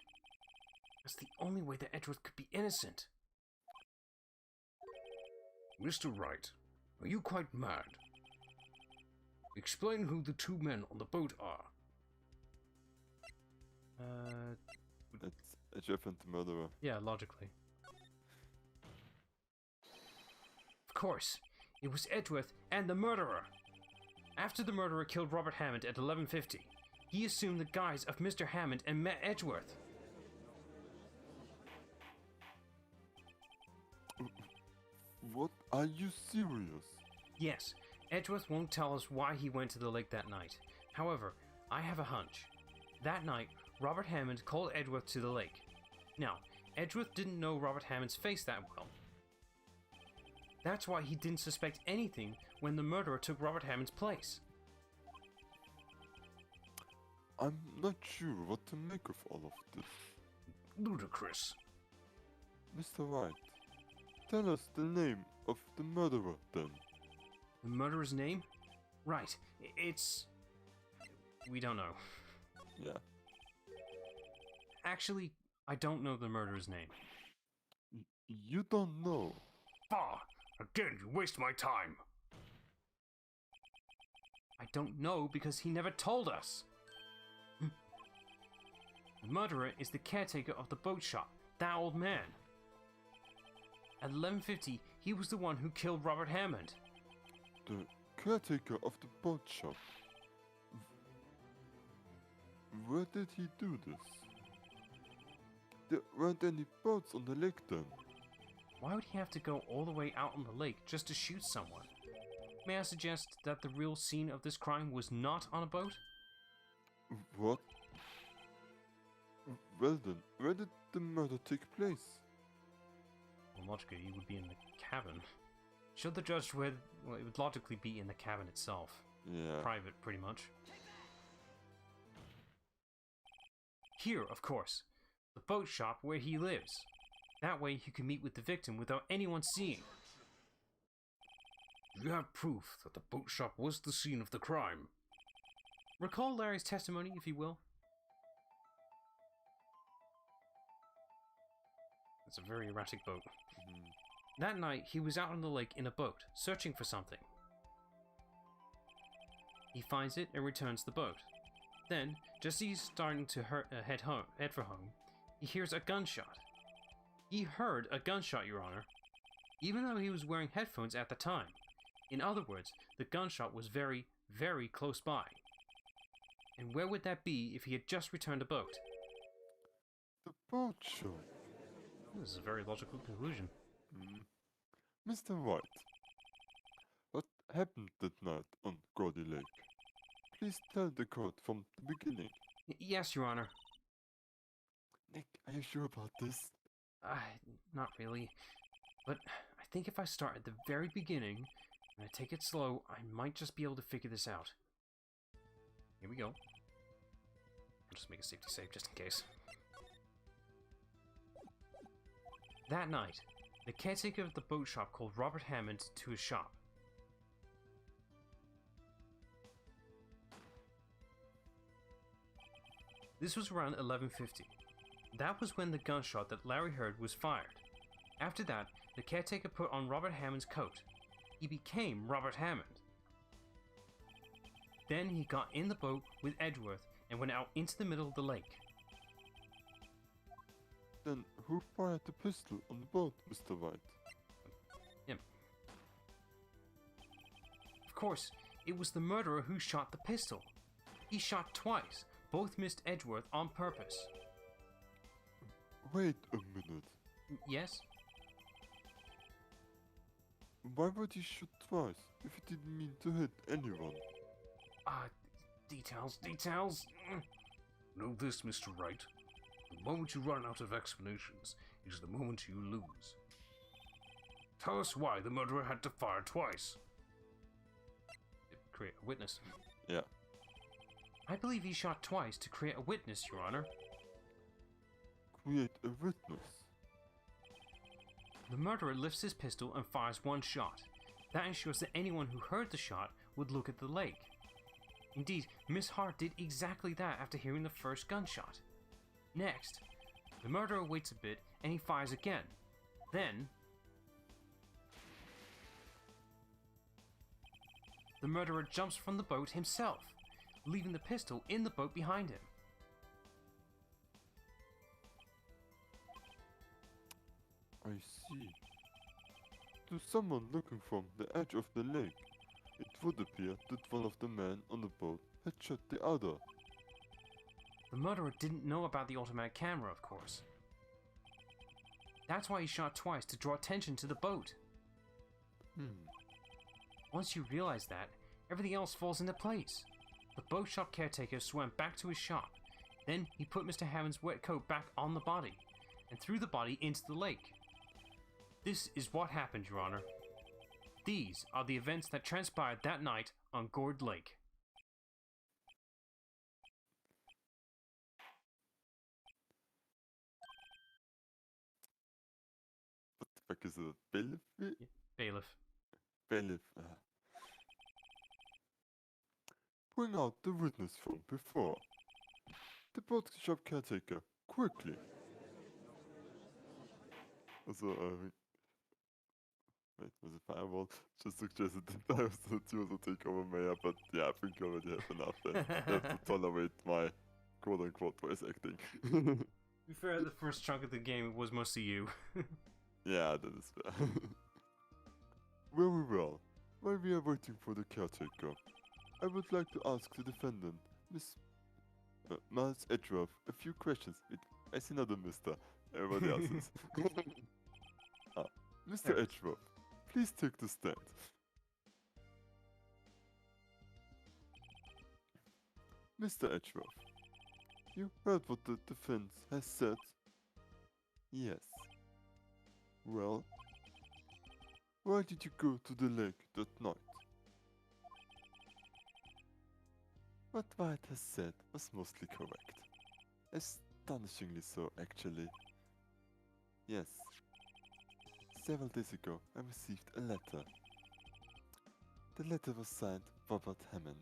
S1: That's the only way that Edgeworth could be innocent.
S3: Mr. Wright, are you quite mad? Explain who the 2 men on the boat are.
S2: It's Jeff and the murderer.
S1: Yeah, logically. Of course, it was Edgeworth and the murderer. After the murderer killed Robert Hammond at 11:50, he assumed the guise of Mr. Hammond and met Edgeworth.
S2: What? Are you serious?
S1: Yes, Edgeworth won't tell us why he went to the lake that night. However, I have a hunch. That night, Robert Hammond called Edgeworth to the lake. Now, Edgeworth didn't know Robert Hammond's face that well. That's why he didn't suspect anything when the murderer took Robert Hammond's place.
S2: I'm not sure what to make of all of this.
S3: Ludicrous.
S2: Mr. Wright, tell us the name of the murderer then.
S1: The murderer's name? Right, it's... We don't know.
S2: Yeah.
S1: Actually, I don't know the murderer's name.
S2: You don't know.
S3: Bah! Again, you waste my time.
S1: I don't know because he never told us. The murderer is the caretaker of the boat shop, that old man. At 11:50, he was the one who killed Robert Hammond.
S2: The caretaker of the boat shop. Where did he do this? There weren't any boats on the lake then.
S1: Why would he have to go all the way out on the lake just to shoot someone? May I suggest that the real scene of this crime was not on a boat?
S2: What? Well then, where did the murder take place?
S1: Well, logically, he would be in the cabin. Should the judge well, it would logically be in the cabin itself.
S2: Yeah.
S1: Private, pretty much. Here, of course. The boat shop where he lives. That way he can meet with the victim without anyone seeing.
S3: You have proof that the boat shop was the scene of the crime.
S1: Recall Larry's testimony, if you will. It's a very erratic boat. That night, he was out on the lake in a boat, searching for something. He finds it and returns the boat. Then, just as he's starting to head for home, he hears a gunshot. He heard a gunshot, Your Honor, even though he was wearing headphones at the time. In other words, the gunshot was very, very close by. And where would that be if he had just returned a boat?
S2: The boat shop.
S1: This is a very logical conclusion.
S2: Mr. White, what happened that night on Gordy Lake? Please tell the court from the beginning.
S1: Yes, Your Honor.
S2: Nick, are you sure about this?
S1: Not really. But I think if I start at the very beginning, and I take it slow, I might just be able to figure this out. Here we go. I'll just make a safety save just in case. That night, the caretaker of the boat shop called Robert Hammond to his shop. This was around 11:50. That was when the gunshot that Larry heard was fired. After that, the caretaker put on Robert Hammond's coat. He became Robert Hammond. Then he got in the boat with Edgeworth and went out into the middle of the lake.
S2: Then who fired the pistol on the boat, Mr. White?
S1: Him. Of course, it was the murderer who shot the pistol. He shot twice. Both missed Edgeworth on purpose.
S2: Wait a minute.
S1: Yes?
S2: Why would he shoot twice if he didn't mean to hit anyone?
S1: Details.
S3: Know this, Mr. Wright. The moment you run out of explanations is the moment you lose. Tell us why the murderer had to fire twice.
S1: Create a witness.
S2: Yeah.
S1: I believe he shot twice to create a witness, Your Honor.
S2: Create a witness.
S1: The murderer lifts his pistol and fires one shot. That ensures that anyone who heard the shot would look at the lake. Indeed, Miss Hart did exactly that after hearing the first gunshot. Next, the murderer waits a bit and he fires again. Then, the murderer jumps from the boat himself, leaving the pistol in the boat behind him.
S2: I see. To someone looking from the edge of the lake, It would appear that one of the men on the boat had shot the other.
S1: The murderer didn't know about the automatic camera, of course. That's why he shot twice, to draw attention to the boat. Once you realize that, everything else falls into place. The boat shop caretaker swam back to his shop. Then he put Mr. Hammond's wet coat back on the body, and threw the body into the lake. This is what happened, Your Honor. These are the events that transpired that night on Gourd Lake.
S2: What the fuck is it? Bailiff?
S1: Bailiff.
S2: Bailiff. Bring out the witness from before. The boat shop caretaker, quickly. Also, wait, was it Firewall? Just suggested that I was the to take over Mayor, but yeah, I think you already have enough then. You have to tolerate my quote-unquote voice acting.
S1: To be fair, the first chunk of the game was mostly you.
S2: Yeah, that is fair. Very well. While we are waiting for the caretaker, I would like to ask the defendant, Miss Miles Edgeworth, a few questions. I see another Mr. Everybody else is. Mr. Edgeworth, please take the stand. Mr. Edgeworth, you heard what the defense has said? Yes. Well, why did you go to the lake that night? What Wright has said was mostly correct. Astonishingly so, actually. Yes. Several days ago, I received a letter. The letter was signed Robert Hammond.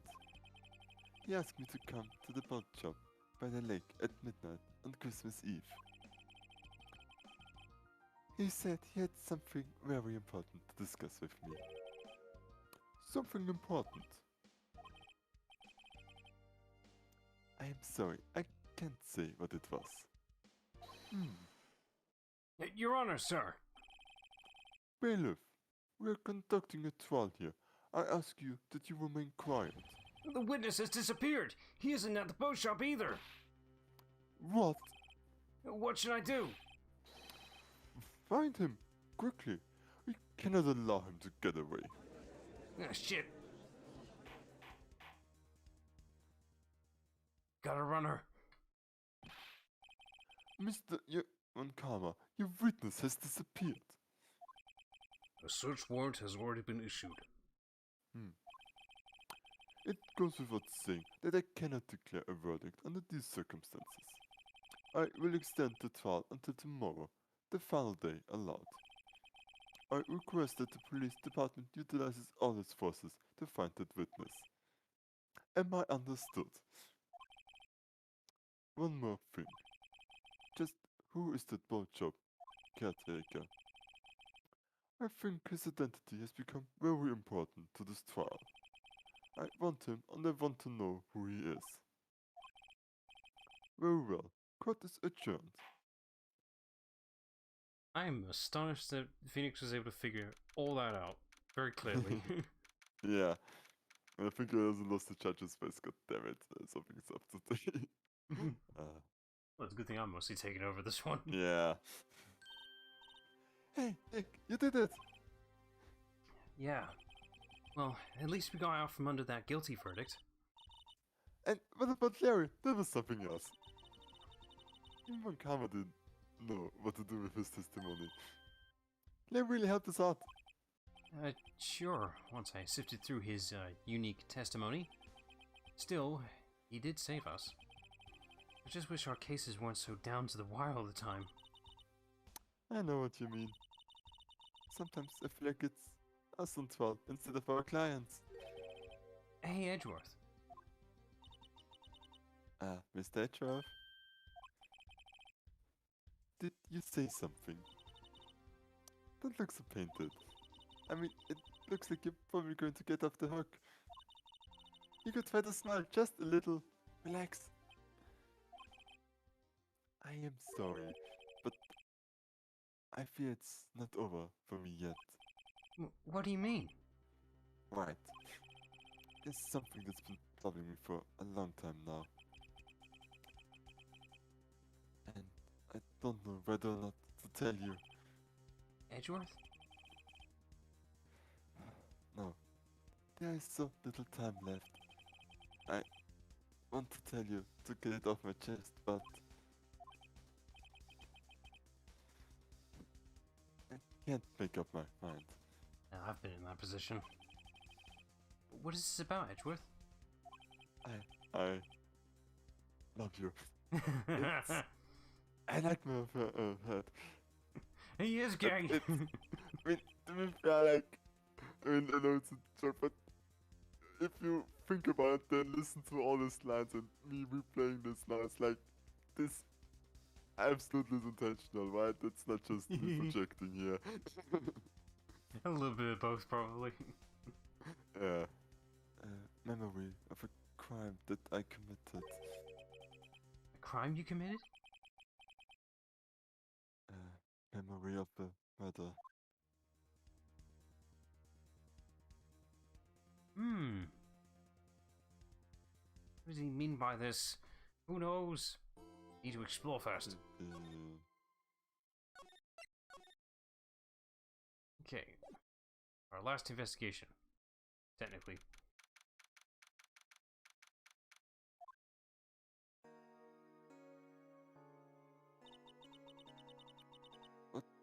S2: He asked me to come to the boat shop by the lake at midnight on Christmas Eve. He said he had something very important to discuss with me. Something important? I am sorry, I can't say what it was.
S1: Your Honor, sir.
S2: Bailiff, we are conducting a trial here. I ask you that you remain quiet.
S1: The witness has disappeared. He isn't at the boat shop either.
S2: What?
S1: What should I do?
S2: Find him, quickly. We cannot allow him to get away.
S1: Ah, shit. Gotta run her.
S2: Mr. Yonkama, your witness has disappeared.
S3: A search warrant has already been issued.
S2: It goes without saying that I cannot declare a verdict under these circumstances. I will extend the trial until tomorrow, the final day allowed. I request that the police department utilizes all its forces to find that witness. Am I understood? One more thing. Just who is that boat shop caretaker? I think his identity has become very important to this trial. I want him and I want to know who he is. Very well. Court is adjourned.
S1: I'm astonished that Phoenix was able to figure all that out very clearly.
S2: Yeah. I think I also lost the judge's face. God damn it. Something's up today.
S1: Well, it's a good thing I'm mostly taking over this one.
S2: Yeah. Hey, Nick, you did it!
S1: Yeah. Well, at least we got out from under that guilty verdict.
S2: And what about Larry? That was something else. Even Karma didn't know what to do with his testimony. Larry really helped us out.
S1: Sure, once I sifted through his unique testimony. Still, he did save us. I just wish our cases weren't so down to the wire all the time.
S2: I know what you mean. Sometimes I feel like it's us on 12 instead of our clients.
S1: Hey, Edgeworth.
S2: Mr. Edgeworth? Did you say something? Don't look so painted. I mean, it looks like you're probably going to get off the hook. You could try to smile just a little. Relax. I am sorry, but I fear it's not over for me yet.
S1: What do you mean?
S2: Right. there's something that's been troubling me for a long time now. And I don't know whether or not to tell you.
S1: Edgeworth?
S2: No. There is so little time left. I want to tell you to get it off my chest, but I can't make up my mind.
S1: I've been in that position. What is this about, Edgeworth?
S2: I love you. It's, I like my head.
S1: He is gay.
S2: I mean, to be fair, like, I mean, I know it's a joke, but if you think about it, then listen to all these lines and me replaying this now, it's like, this absolutely is intentional, right? It's not just me projecting here.
S1: A little bit of both, probably.
S2: Yeah. Memory of a crime that I committed.
S1: A crime you committed?
S2: Memory of a murder.
S1: What does he mean by this? Who knows? Need to explore first. Okay. Our last investigation. Technically.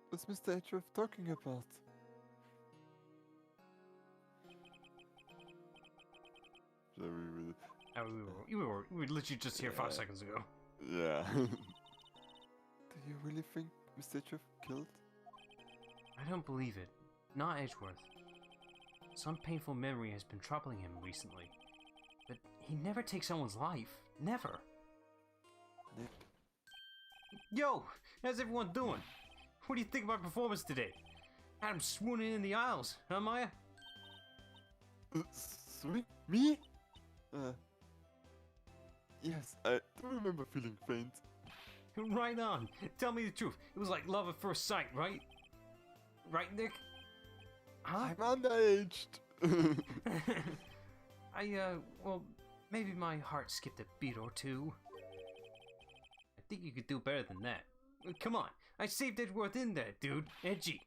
S2: What's Mr. Edgeworth talking about? Shall we read it?
S1: We were literally just here 5 seconds ago.
S2: Yeah. Do you really think Mr. Edgeworth killed?
S1: I don't believe it. Not Edgeworth. Some painful memory has been troubling him recently. But he never takes someone's life. Never.
S2: Nick?
S1: Yo! How's everyone doing? What do you think of my performance today? Had him swooning in the aisles, huh, Maya?
S2: Sorry? Me? Yes, I do remember feeling faint.
S1: Right on. Tell me the truth. It was like love at first sight, right? Right, Nick? Huh?
S2: I'm underaged.
S1: Well, maybe my heart skipped a beat or two. I think you could do better than that. Come on, I saved Edgeworth in there, dude. Edgy.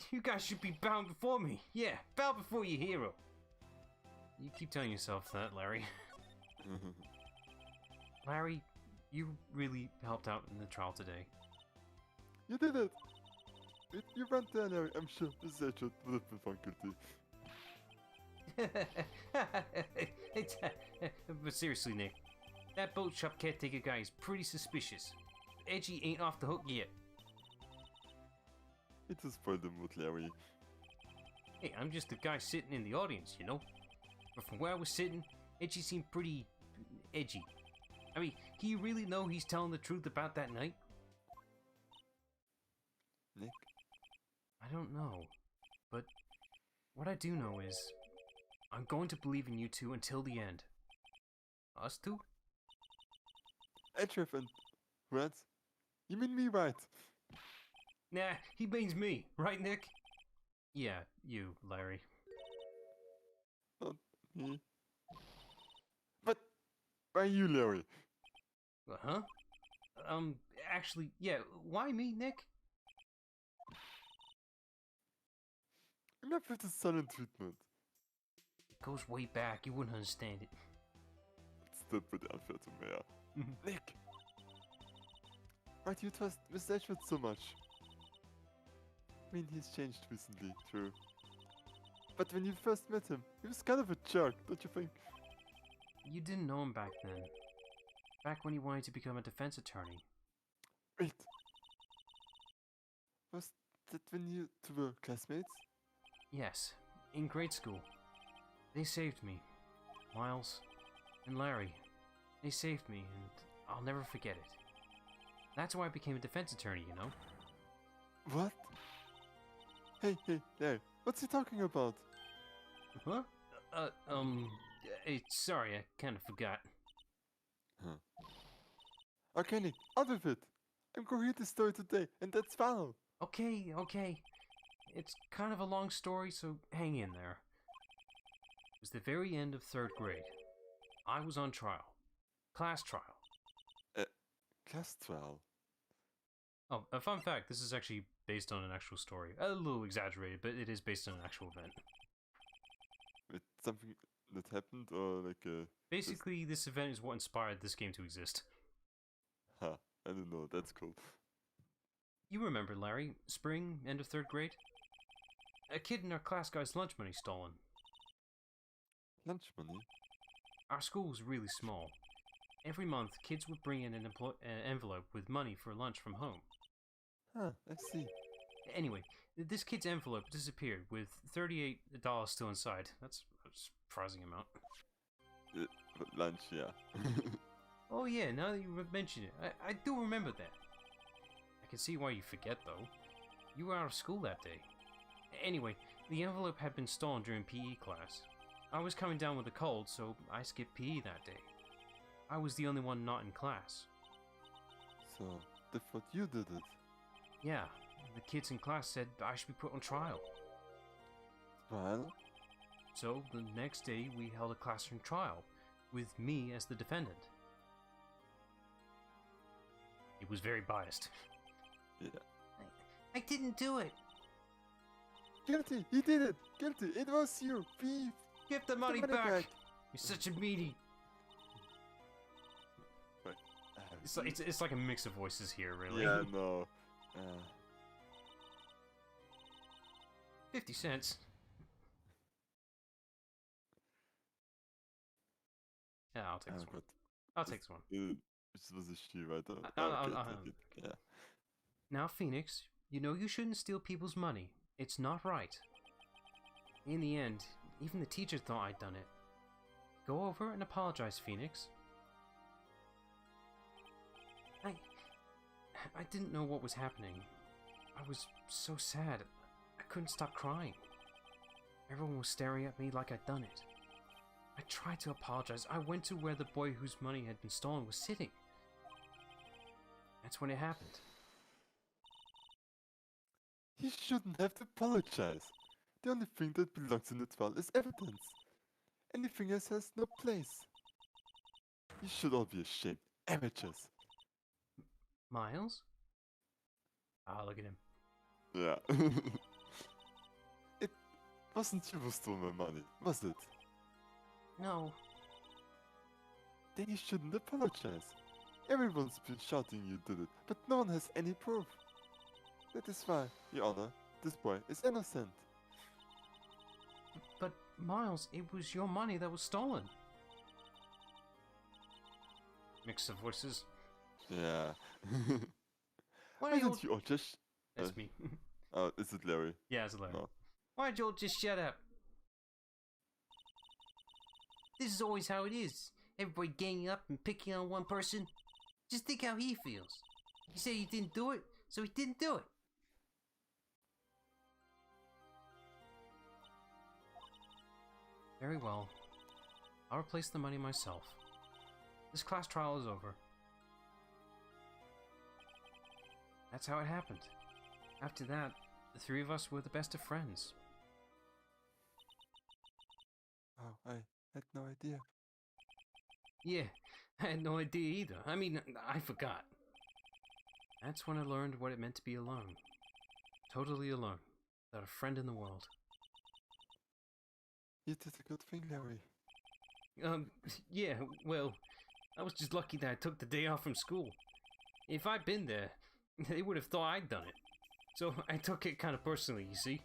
S1: You guys should be bowing before me. Yeah, bow before your hero. You keep telling yourself that, Larry. Larry, you really helped out in the trial today.
S2: You did it! You went there, Larry. I'm sure Mr. Edgeworth would have been found guilty.
S1: But seriously, Nick, that boat shop caretaker guy is pretty suspicious. Edgy ain't off the hook yet.
S2: It was spoiled the mood, Larry.
S1: Hey, I'm just the guy sitting in the audience, you know? But from where I was sitting, Edgy seemed pretty edgy. I mean, do you really know he's telling the truth about that night?
S2: Nick?
S1: I don't know. But what I do know is, I'm going to believe in you two until the end. Us two?
S2: Edgeworth and Wright? You mean me, right?
S1: Nah, he means me, right, Nick? Yeah, you, Larry.
S2: Not me. But why you, Larry?
S1: Huh? Actually, yeah, why me, Nick?
S2: Enough with the silent treatment.
S1: It goes way back, you wouldn't understand it.
S2: It's still pretty unfair to me. Nick! Why do you trust Mr. Edgeworth so much? I mean, he's changed recently, true. But when you first met him, he was kind of a jerk, don't you think?
S1: You didn't know him back then. Back when he wanted to become a defense attorney.
S2: Wait. Was that when you two were classmates?
S1: Yes, in grade school. They saved me. Miles and Larry. They saved me, and I'll never forget it. That's why I became a defense attorney, you know?
S2: What? Hey, Larry, what's he talking about?
S1: Huh? Sorry, I kind of forgot.
S2: Huh. Okay, Nick, out of it! I'm going to read this story today, and that's final!
S1: Okay. It's kind of a long story, so hang in there. It was was the very end of 3rd grade. I was on trial. Class trial.
S2: Class trial.
S1: Oh, a fun fact, this is actually based on an actual story. A little exaggerated, but it is based on an actual event.
S2: It's something that happened, or like a...
S1: Basically, this event is what inspired this game to exist.
S2: Ha, I don't know, that's cool.
S1: You remember, Larry, spring, end of 3rd grade? A kid in our class got his lunch money stolen.
S2: Lunch money?
S1: Our school was really small. Every month, kids would bring in an envelope with money for lunch from home.
S2: Huh, I see.
S1: Anyway, this kid's envelope disappeared with $38 still inside. That's a surprising amount.
S2: But lunch, yeah.
S1: Oh yeah, now that you mention it, I do remember that. I can see why you forget though. You were out of school that day. Anyway, the envelope had been stolen during PE class. I was coming down with a cold, so I skipped PE that day. I was the only one not in class.
S2: So, they thought you did it.
S1: Yeah, the kids in class said I should be put on trial.
S2: Well,
S1: So the next day we held a classroom trial, with me as the defendant. It was very biased.
S2: yeah.
S1: I didn't do it!
S2: Guilty! He did it! Guilty! It was you! Thief!
S1: Give the money
S2: money
S1: back!
S2: back.
S1: You're such a meanie! It's like a mix of voices here, really.
S2: Yeah, no.
S1: 50 cents. Yeah, I'll take this one.
S2: Gott.
S1: I'll take this one.
S2: This was a she, right?
S1: Okay.
S2: Yeah.
S1: Now, Phoenix, you know you shouldn't steal people's money. It's not right. In the end, even the teacher thought I'd done it. Go over and apologize, Phoenix. I didn't know what was happening. I was so sad. I couldn't stop crying. Everyone was staring at me like I'd done it. I tried to apologize. I went to where the boy whose money had been stolen was sitting. That's when it happened.
S2: He shouldn't have to apologize. The only thing that belongs in the trial is evidence. Anything else has no place. You should all be ashamed. Amateurs.
S1: Miles? Ah, look at him.
S2: Yeah. It wasn't you who stole my money, was it?
S1: No.
S2: Then you shouldn't apologize. Everyone's been shouting you did it, but no one has any proof. That is why, Your Honor, this boy is innocent.
S1: But, Miles, it was your money that was stolen. Mix of voices.
S2: Yeah.
S1: Why
S2: Why
S1: don't
S2: don't you all just...
S1: That's me.
S2: Oh, is it Larry?
S1: Yeah, it's Larry.
S2: Oh.
S1: Why'd you all just shut up? This is always how it is. Everybody ganging up and picking on one person. Just think how he feels. You say you didn't do it, so he didn't do it. Very well. I'll replace the money myself. This class trial is over. That's how it happened. After that, the three of us were the best of friends.
S2: Oh, I had no idea.
S1: Yeah, I had no idea either. I mean, I forgot. That's when I learned what it meant to be alone. Totally alone. Without a friend in the world.
S2: You did a good thing, Larry.
S1: Yeah, well, I was just lucky that I took the day off from school. If I'd been there, they would have thought I'd done it. So I took it kind of personally, you see?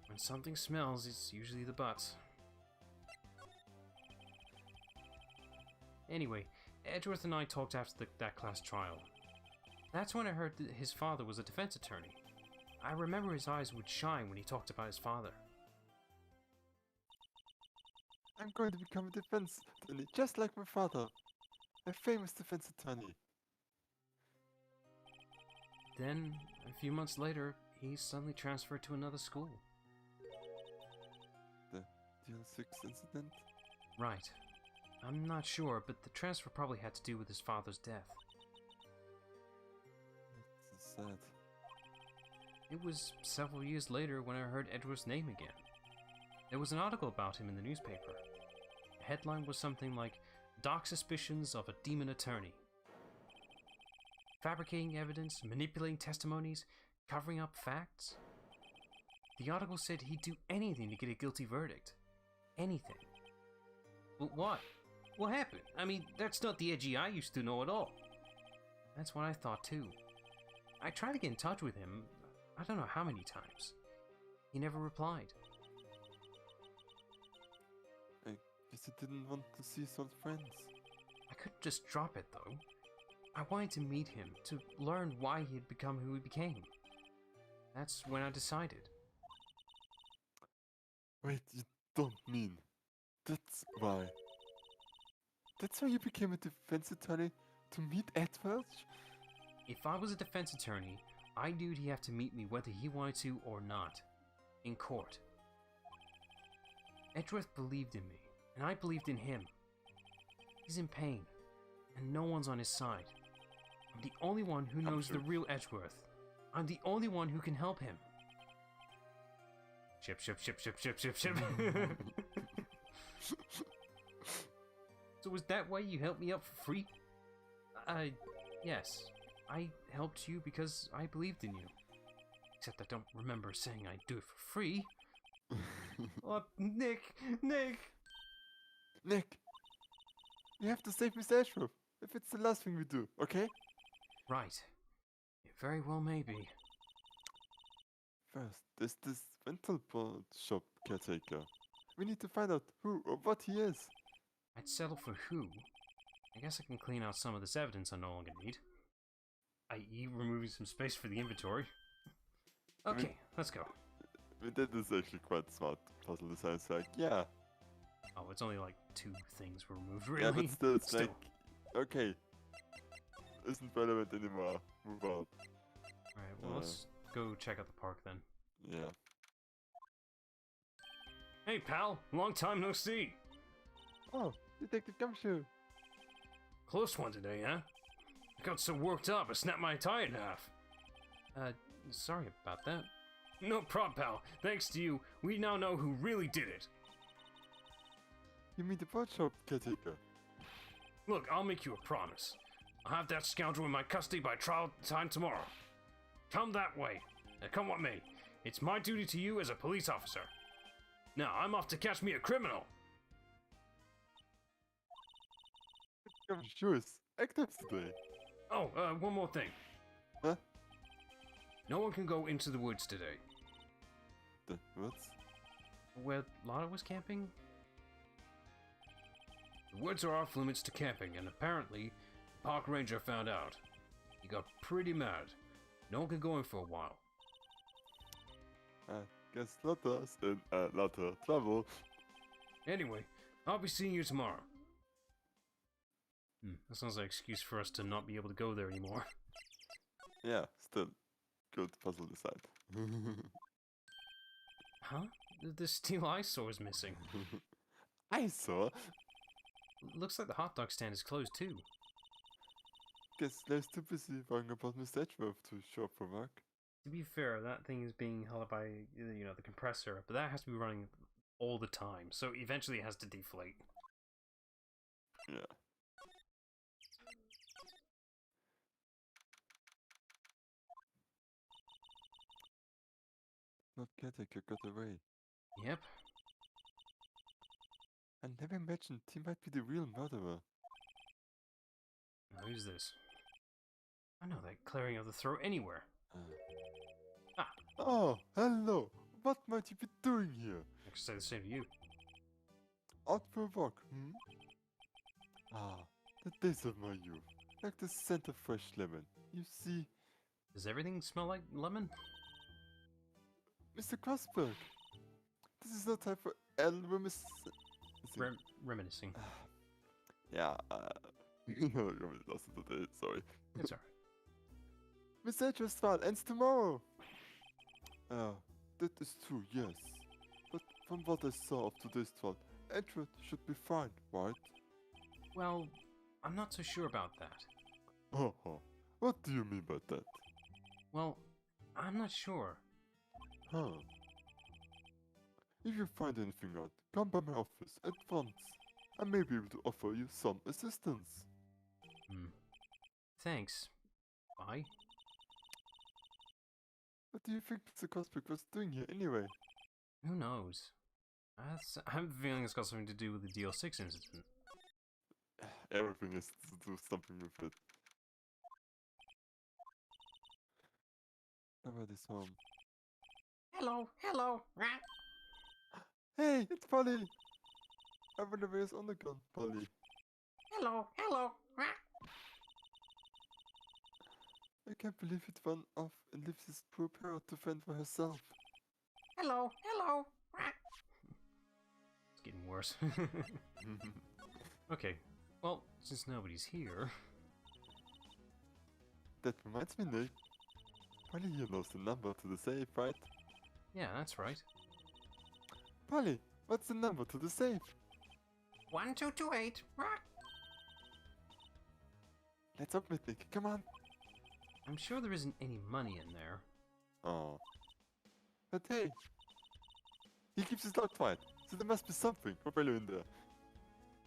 S1: When something smells, it's usually the butts. Anyway, Edgeworth and I talked after that class trial. That's when I heard that his father was a defense attorney. I remember his eyes would shine when he talked about his father.
S2: I'm going to become a defense attorney, just like my father. A famous defense attorney.
S1: Then, a few months later, he suddenly transferred to another school.
S2: The DL6 incident?
S1: Right. I'm not sure, but the transfer probably had to do with his father's death.
S2: That's sad.
S1: It was several years later when I heard Edward's name again. There was an article about him in the newspaper. The headline was something like, "Dark Suspicions of a Demon Attorney." Fabricating evidence, manipulating testimonies, covering up facts. The article said he'd do anything to get a guilty verdict. Anything. But what? What happened? I mean, that's not the Edgy I used to know at all. That's what I thought too. I tried to get in touch with him, I don't know how many times. He never replied.
S2: I guess he didn't want to see his old friends.
S1: I couldn't just drop it though. I wanted to meet him, to learn why he had become who he became. That's when I decided.
S2: Wait, you don't mean that's why? That's why you became a defense attorney? To meet Edwards?
S1: If I was a defense attorney, I knew he'd have to meet me whether he wanted to or not. In court. Edgeworth believed in me, and I believed in him. He's in pain, and no one's on his side. I'm the only one who knows the real Edgeworth. I'm the only one who can help him. Ship, ship, ship, ship, ship, ship, ship. So was that why you helped me up for free? Yes. I helped you because I believed in you. Except I don't remember saying I'd do it for free. Oh, Nick!
S2: Nick! We have to save Mr. Ashworth, if it's the last thing we do, okay?
S1: Right. It very well may be.
S2: First, there's this rental board shop caretaker. We need to find out who or what he is.
S1: I'd settle for who. I guess I can clean out some of this evidence I no longer need. I.e. removing some space for the inventory. Okay, let's go.
S2: That is actually quite smart puzzle design. It's like, yeah.
S1: Oh, it's only like 2 things were removed, really?
S2: Yeah, but still, it's like, okay. Isn't relevant anymore. Move on.
S1: Alright, well, let's go check out the park then.
S2: Yeah.
S1: Hey, pal! Long time no see!
S2: Oh, Detective Gumshoe.
S1: Close one today, huh? I got so worked up, I snapped my tie in half. Sorry about that. No problem, pal. Thanks to you, we now know who really did it.
S2: You mean the board shop caretaker?
S1: Look, I'll make you a promise. I'll have that scoundrel in my custody by trial time tomorrow. Come that way. Now come with me. It's my duty to you as a police officer. Now, I'm off to catch me a criminal.
S2: Gumshoe is active today.
S1: Oh, one more thing.
S2: Huh?
S1: No one can go into the woods today.
S2: The woods?
S1: Where Lana was camping? The woods are off limits to camping, and apparently, the park ranger found out. He got pretty mad. No one can go in for a while.
S2: Guess Lotter's in Lotter trouble.
S1: Anyway, I'll be seeing you tomorrow. That sounds like an excuse for us to not be able to go there anymore.
S2: Yeah, still. Good puzzle design.
S1: Huh? The steel eyesore is missing.
S2: I saw.
S1: Looks like the hot dog stand is closed too.
S2: Guess Leo's too busy worrying about Mr. Edgeworth to show up for work.
S1: To be fair, that thing is being held up by, the compressor, but that has to be running all the time, so eventually it has to deflate.
S2: Yeah. Not caretaker got away.
S1: Yep.
S2: I never imagined he might be the real murderer.
S1: Now, who's this? I know that clearing of the throat anywhere.
S2: Oh, hello! What might you be doing here?
S1: I could say the same to you.
S2: Out for a walk, hmm? Ah, the days of my youth. Like the scent of fresh lemon. You see,
S1: Does everything smell like lemon?
S2: Mr. Crossberg. This is no time for
S1: Reminiscing.
S2: Yeah, you know, you're really lost in the day, sorry.
S1: It's alright.
S2: Miss Edgeworth's trial ends tomorrow! That is true, yes. But from what I saw of today's trial, Edgeworth should be fine, right?
S1: Well, I'm not so sure about that.
S2: Oh, what do you mean by that?
S1: Well, I'm not sure.
S2: Huh. If you find anything out, come by my office at once. I may be able to offer you some assistance.
S1: Thanks. Bye.
S2: What do you think the Cosmic was doing here anyway?
S1: Who knows? I have a feeling it's got something to do with the DL6 incident.
S2: Everything has to do something with it. Nobody's home.
S4: Hello, hello.
S2: Hey, it's Polly! I wonder where's Underground, Polly.
S4: Hello, hello.
S2: I can't believe it ran off and leaves this poor parrot to fend for herself.
S4: Hello, hello.
S1: It's getting worse. Okay, well, since nobody's here...
S2: That reminds me, Nick. Polly here knows the number to the safe, right?
S1: Yeah, that's right.
S2: Polly, what's the number to the safe?
S4: 1228.
S2: Let's open it, Nick. Come on.
S1: I'm sure there isn't any money in there.
S2: Oh. But hey, he keeps his locked right, so there must be something for value in there.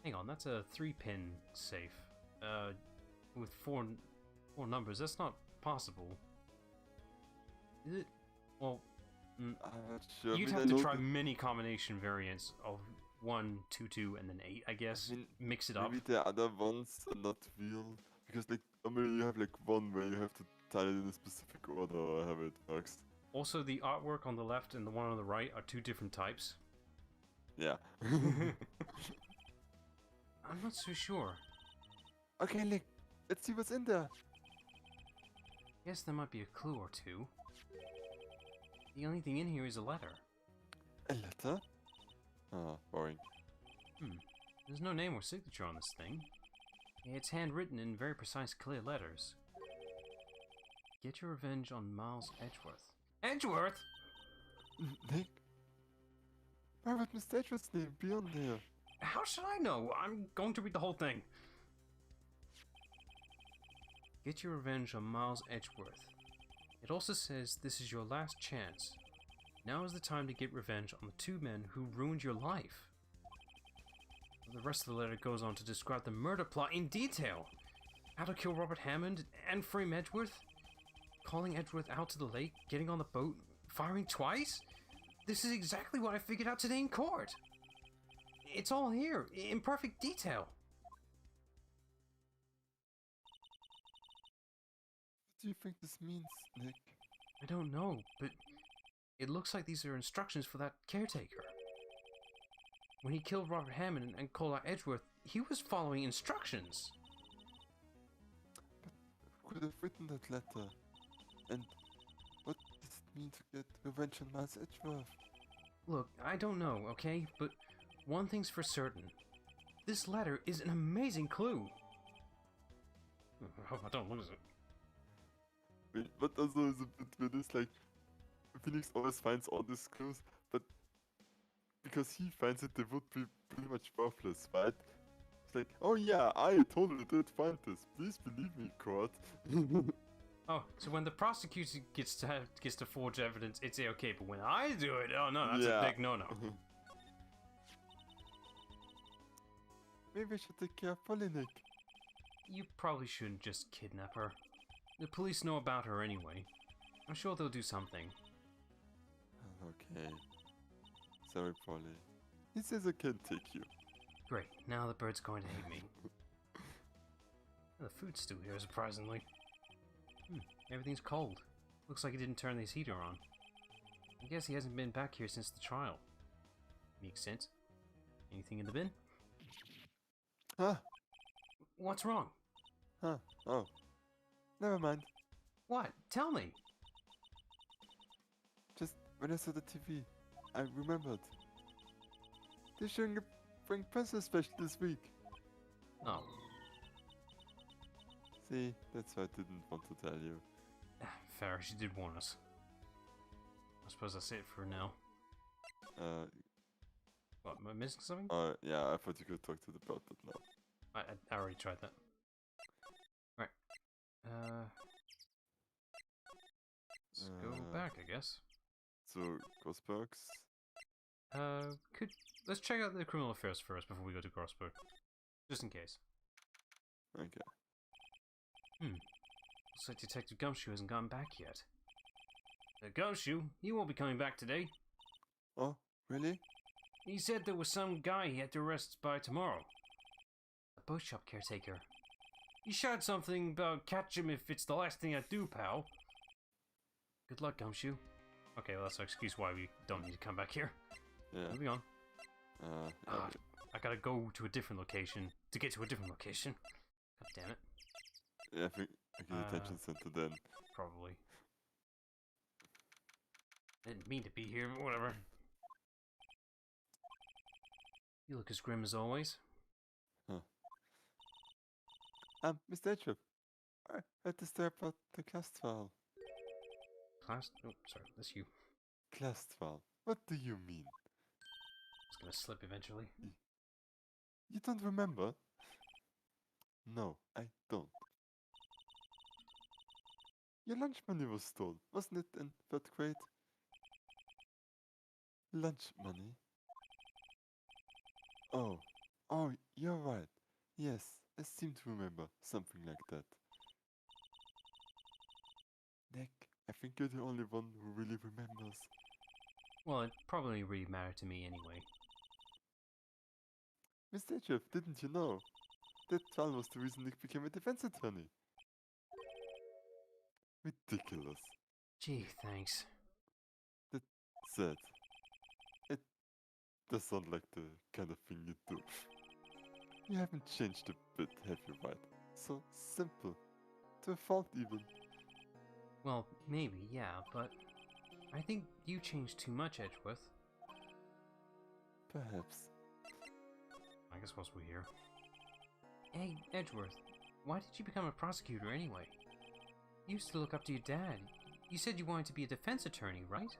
S1: Hang on, that's a 3-pin safe. With four numbers, that's not possible. Is it? Well,
S2: I'm not sure.
S1: you'd
S2: I mean,
S1: have
S2: I
S1: to
S2: know
S1: try
S2: that
S1: many combination variants of 1, 2, 2, and then 8, I guess.
S2: mean,
S1: Mix it up.
S2: maybe the other ones are not real. Because like, normally you have like one where you have to tie it in a specific order or however it works.
S1: Also, the artwork on the left and the one on the right are 2 different types.
S2: Yeah.
S1: I'm not so sure.
S2: Okay, Nick, let's see what's in there.
S1: Guess there might be a clue or 2. The only thing in here is a letter.
S2: A letter? Ah, boring.
S1: There's no name or signature on this thing. It's handwritten in very precise, clear letters. Get your revenge on Miles Edgeworth. Edgeworth?
S2: Nick? Why would Mr. Edgeworth's name be on there?
S1: How should I know? I'm going to read the whole thing. Get your revenge on Miles Edgeworth. It also says this is your last chance. Now is the time to get revenge on the 2 men who ruined your life. The rest of the letter goes on to describe the murder plot in detail. How to kill Robert Hammond and frame Edgeworth. Calling Edgeworth out to the lake, getting on the boat, firing twice? This is exactly what I figured out today in court. It's all here, in perfect detail.
S2: What do you think this means, Nick?
S1: I don't know, but it looks like these are instructions for that caretaker. When he killed Robert Hammond and called out Edgeworth, he was following instructions.
S2: Who could have written that letter? And what does it mean to get revenge on Miles Edgeworth?
S1: Look, I don't know, okay? But one thing's for certain. This letter is an amazing clue. I hope I don't lose it.
S2: Wait, what also is a bit weird is like, Phoenix always finds all these clues, but because he finds it, they would be pretty much worthless, right? It's like, oh yeah, I totally did find this. Please believe me, court.
S1: Oh, so when the prosecutor gets to forge evidence, it's okay, but when I do it, oh no, that's a big no-no.
S2: Maybe I should take care of Polly, Nick.
S1: You probably shouldn't just kidnap her. The police know about her anyway. I'm sure they'll do something.
S2: Okay. Sorry, Polly. He says I can't take you.
S1: Great, now the bird's going to hate me. The food's still here, surprisingly. Everything's cold. Looks like he didn't turn his heater on. I guess he hasn't been back here since the trial. Makes sense. Anything in the bin?
S2: Huh?
S1: What's wrong?
S2: Huh? Oh. Never mind.
S1: What? Tell me!
S2: Just when I saw the TV, I remembered. They're showing a Frank Princess special this week.
S1: Oh.
S2: See, that's why I didn't want to tell you.
S1: Fair, she did warn us. I suppose that's it for now. What, am I missing something?
S2: Yeah, I thought you could talk to the bird, but no.
S1: I already tried that. Right. Let's go back, I guess.
S2: So, Grossbergs,
S1: Let's check out the criminal affairs first before we go to crossbow, just in case.
S2: Okay.
S1: Looks like Detective Gumshoe hasn't gotten back yet. Gumshoe, he won't be coming back today.
S2: Oh, really?
S1: He said there was some guy he had to arrest by tomorrow. A boat shop caretaker. He shouted something about catch him if it's the last thing I do, pal. Good luck, Gumshoe. Okay, well, that's an excuse why we don't need to come back here.
S2: Yeah.
S1: Moving on.
S2: Yeah.
S1: I gotta go to a different location to get to a different location. God damn it.
S2: Yeah, I think I can detention center then.
S1: Probably. I didn't mean to be here, but whatever. You look as grim as always.
S2: Mr. Edgeworth, I heard this there about the class trial.
S1: Class? Oh, sorry, that's you.
S2: Class trial? What do you mean?
S1: It's gonna slip eventually.
S2: You don't remember? No, I don't. Your lunch money was stolen, wasn't it, in 3rd grade? Lunch money? Oh, you're right. Yes, I seem to remember something like that. Nick, I think you're the only one who really remembers.
S1: Well, it probably really mattered to me anyway.
S2: Mr. Edgeworth, didn't you know? That trial was the reason Nick became a defense attorney. Ridiculous.
S1: Gee, thanks.
S2: That's sad. It does sound like the kind of thing you do. You haven't changed a bit, have you, Wright? So simple. To a fault, even.
S1: Well, maybe, yeah, but I think you changed too much, Edgeworth.
S2: Perhaps.
S1: I guess whilst we're here. Hey, Edgeworth, why did you become a prosecutor anyway? You used to look up to your dad. You said you wanted to be a defense attorney, right?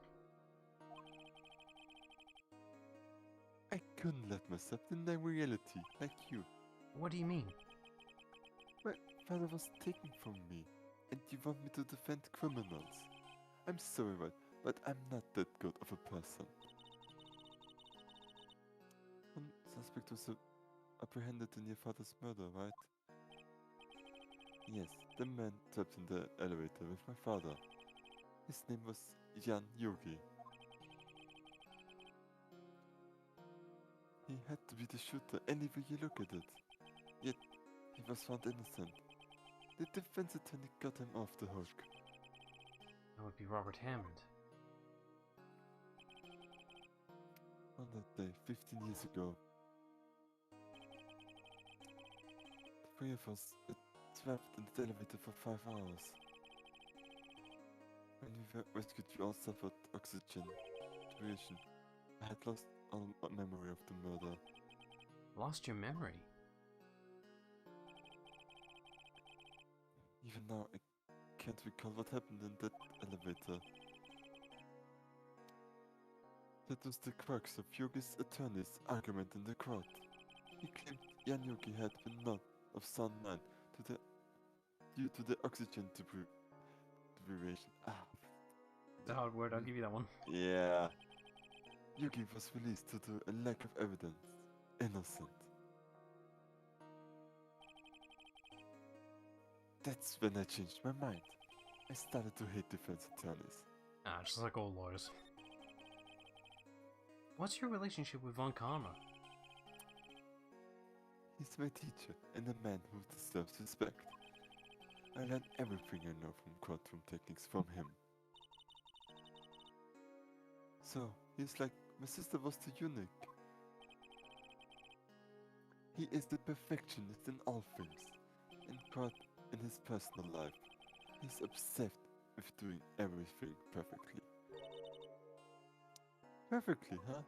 S2: I couldn't let myself deny reality, like you.
S1: What do you mean?
S2: My father was taken from me, and you want me to defend criminals. I'm sorry, Wright, but I'm not that good of a person. One suspect was apprehended in your father's murder, right? Yes, the man trapped in the elevator with my father. His name was Jan Yogi. He had to be the shooter any way you look at it. Yet, he was found innocent. The defense attorney got him off the hook.
S1: That would be Robert Hammond.
S2: On that day, 15 years ago, the three of us trapped in the elevator for 5 hours. When we were rescued, we all suffered oxygen deprivation. I had lost all memory of the murder.
S1: Lost your memory?
S2: Even now, I can't recall what happened in that elevator. That was the crux of Yogi's attorney's argument in the court. He claimed Jan Yogi had been knocked of sound mind due to the oxygen deprivation.
S1: It's a hard word, I'll give you that one.
S2: Yeah. Yogi was released due to a lack of evidence. Innocent. That's when I changed my mind. I started to hate defense attorneys.
S1: Just like old lawyers. What's your relationship with Von Karma?
S2: He's my teacher and a man who deserves respect. I learned everything I know from courtroom techniques from him. So, he's like my sister was to you, Nick. He is the perfectionist in all things. In court, in his personal life, he's obsessed with doing everything perfectly. Perfectly, huh?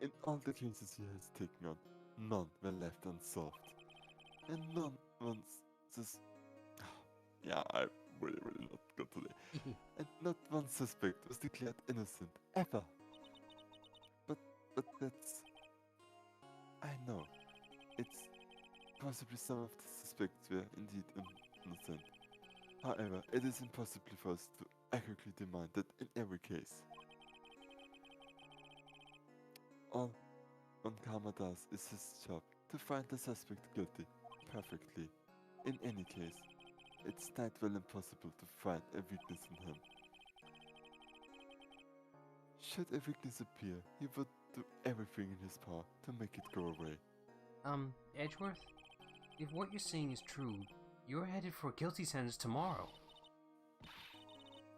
S2: In all the cases he has taken on, none were left unsolved. And none once yeah, I really not good today. And not one suspect was declared innocent, ever. But that's... I know. It's possibly some of the suspects were indeed innocent. However, it is impossible for us to accurately demand that in every case. All Onkama does is his job to find the suspect guilty perfectly. In any case, it's not well impossible to find a weakness in him. Should a weakness appear, he would do everything in his power to make it go away.
S1: Edgeworth? If what you're saying is true, you're headed for a guilty sentence tomorrow.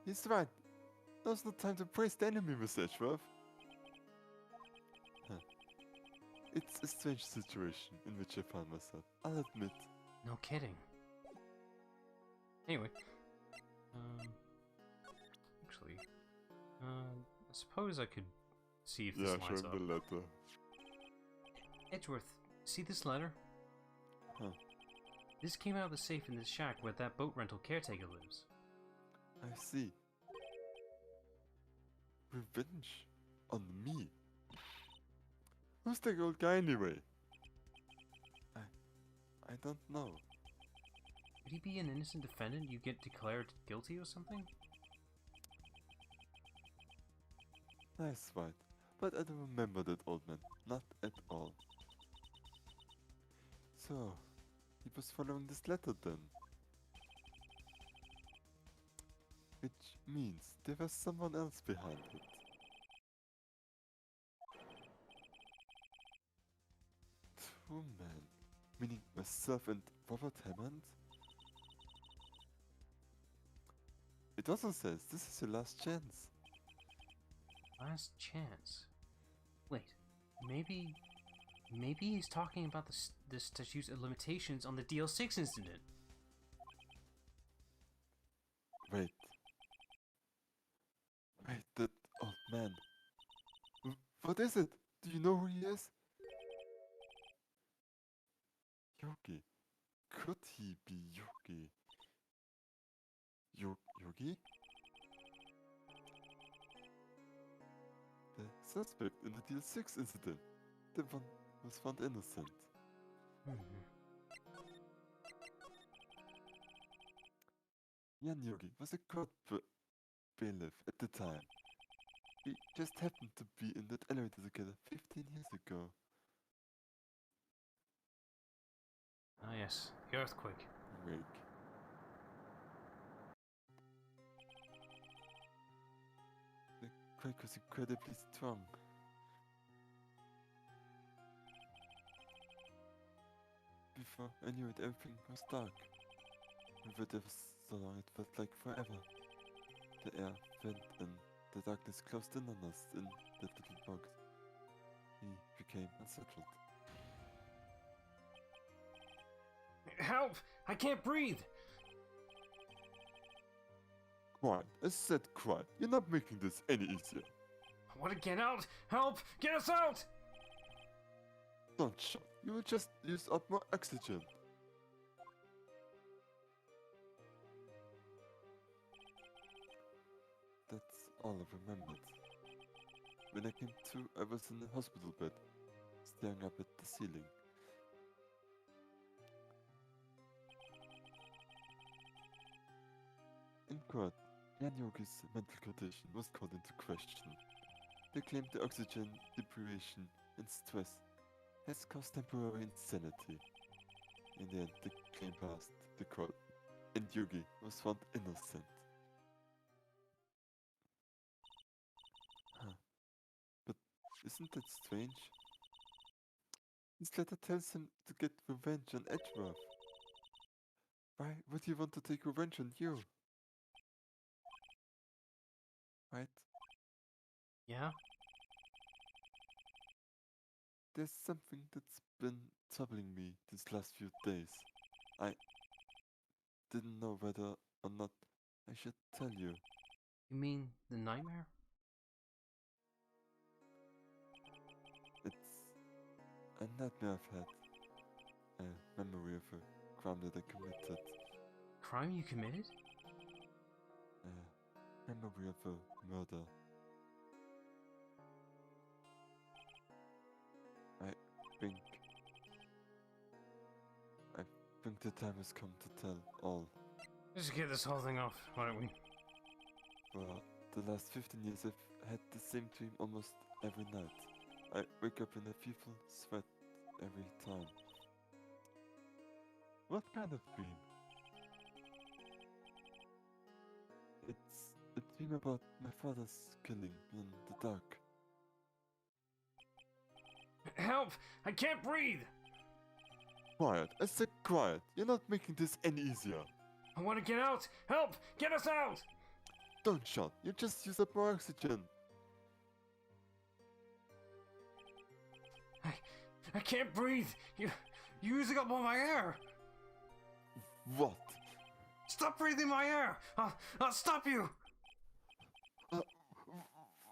S2: He's right. Now's no time to praise the enemy, Miss Edgeworth. Huh. It's a strange situation in which I find myself, I'll admit.
S1: No kidding. Anyway, actually, I suppose I could see if this
S2: Yeah,
S1: lines
S2: show
S1: up.
S2: him the letter.
S1: Edgeworth, see this letter?
S2: Huh.
S1: This came out of the safe in this shack where that boat rental caretaker lives.
S2: I see. Revenge on me. Who's the old guy anyway? I don't know.
S1: Would he be an innocent defendant you get declared guilty or something?
S2: Nice, Wright. But I don't remember that old man. Not at all. So, he was following this letter then. Which means there was someone else behind it. Two men. Meaning myself and Robert Hammond? It also says this is your last chance.
S1: Last chance. Wait, maybe he's talking about the statute of limitations on the DL6 incident.
S2: Wait. Wait, that old man. What is it? Do you know who he is? Yogi. Could he be Yogi? Yogi? The suspect in the DL6 incident. The one who was found innocent. Jan Yogi was a court bailiff at the time. We just happened to be in that elevator together 15 years ago.
S1: Ah yes, the earthquake.
S2: Wake. The quake was incredibly strong. Before I knew it, everything was dark. We were there for so long it felt like forever. The air filled and the darkness closed in on us in that little box. We became unsettled.
S1: Help! I can't breathe!
S2: Quiet. I said quiet. You're not making this any easier.
S1: I want to get out! Help! Get us out!
S2: Don't shout. You will just use up more oxygen. That's all I remembered. When I came to, I was in a hospital bed, staring up at the ceiling. In court, Jan Yogi's mental condition was called into question. They claimed the oxygen deprivation and stress has caused temporary insanity. In the end, the claim passed the court, and Yogi was found innocent. Huh. But isn't that strange? This letter tells him to get revenge on Edgeworth. Why would he want to take revenge on you? Right?
S1: Yeah?
S2: There's something that's been troubling me these last few days. I didn't know whether or not I should tell you.
S1: You mean the nightmare?
S2: It's a nightmare I've had. A memory of a crime that I committed.
S1: Crime you committed?
S2: A memory of a murder. I think the time has come to tell all.
S1: Let's get this whole thing off, why don't we?
S2: For the last 15 years I've had the same dream almost every night. I wake up in a fearful sweat every time. What kind of dream? It's a dream about my father's killing in the dark.
S4: Help! I can't breathe!
S2: Quiet, I said quiet. You're not making this any easier.
S4: I want to get out! Help! Get us out!
S2: Don't shout, you just use up more oxygen.
S4: I can't breathe! You're using up all my air!
S2: What?
S4: Stop breathing my air! I'll stop you!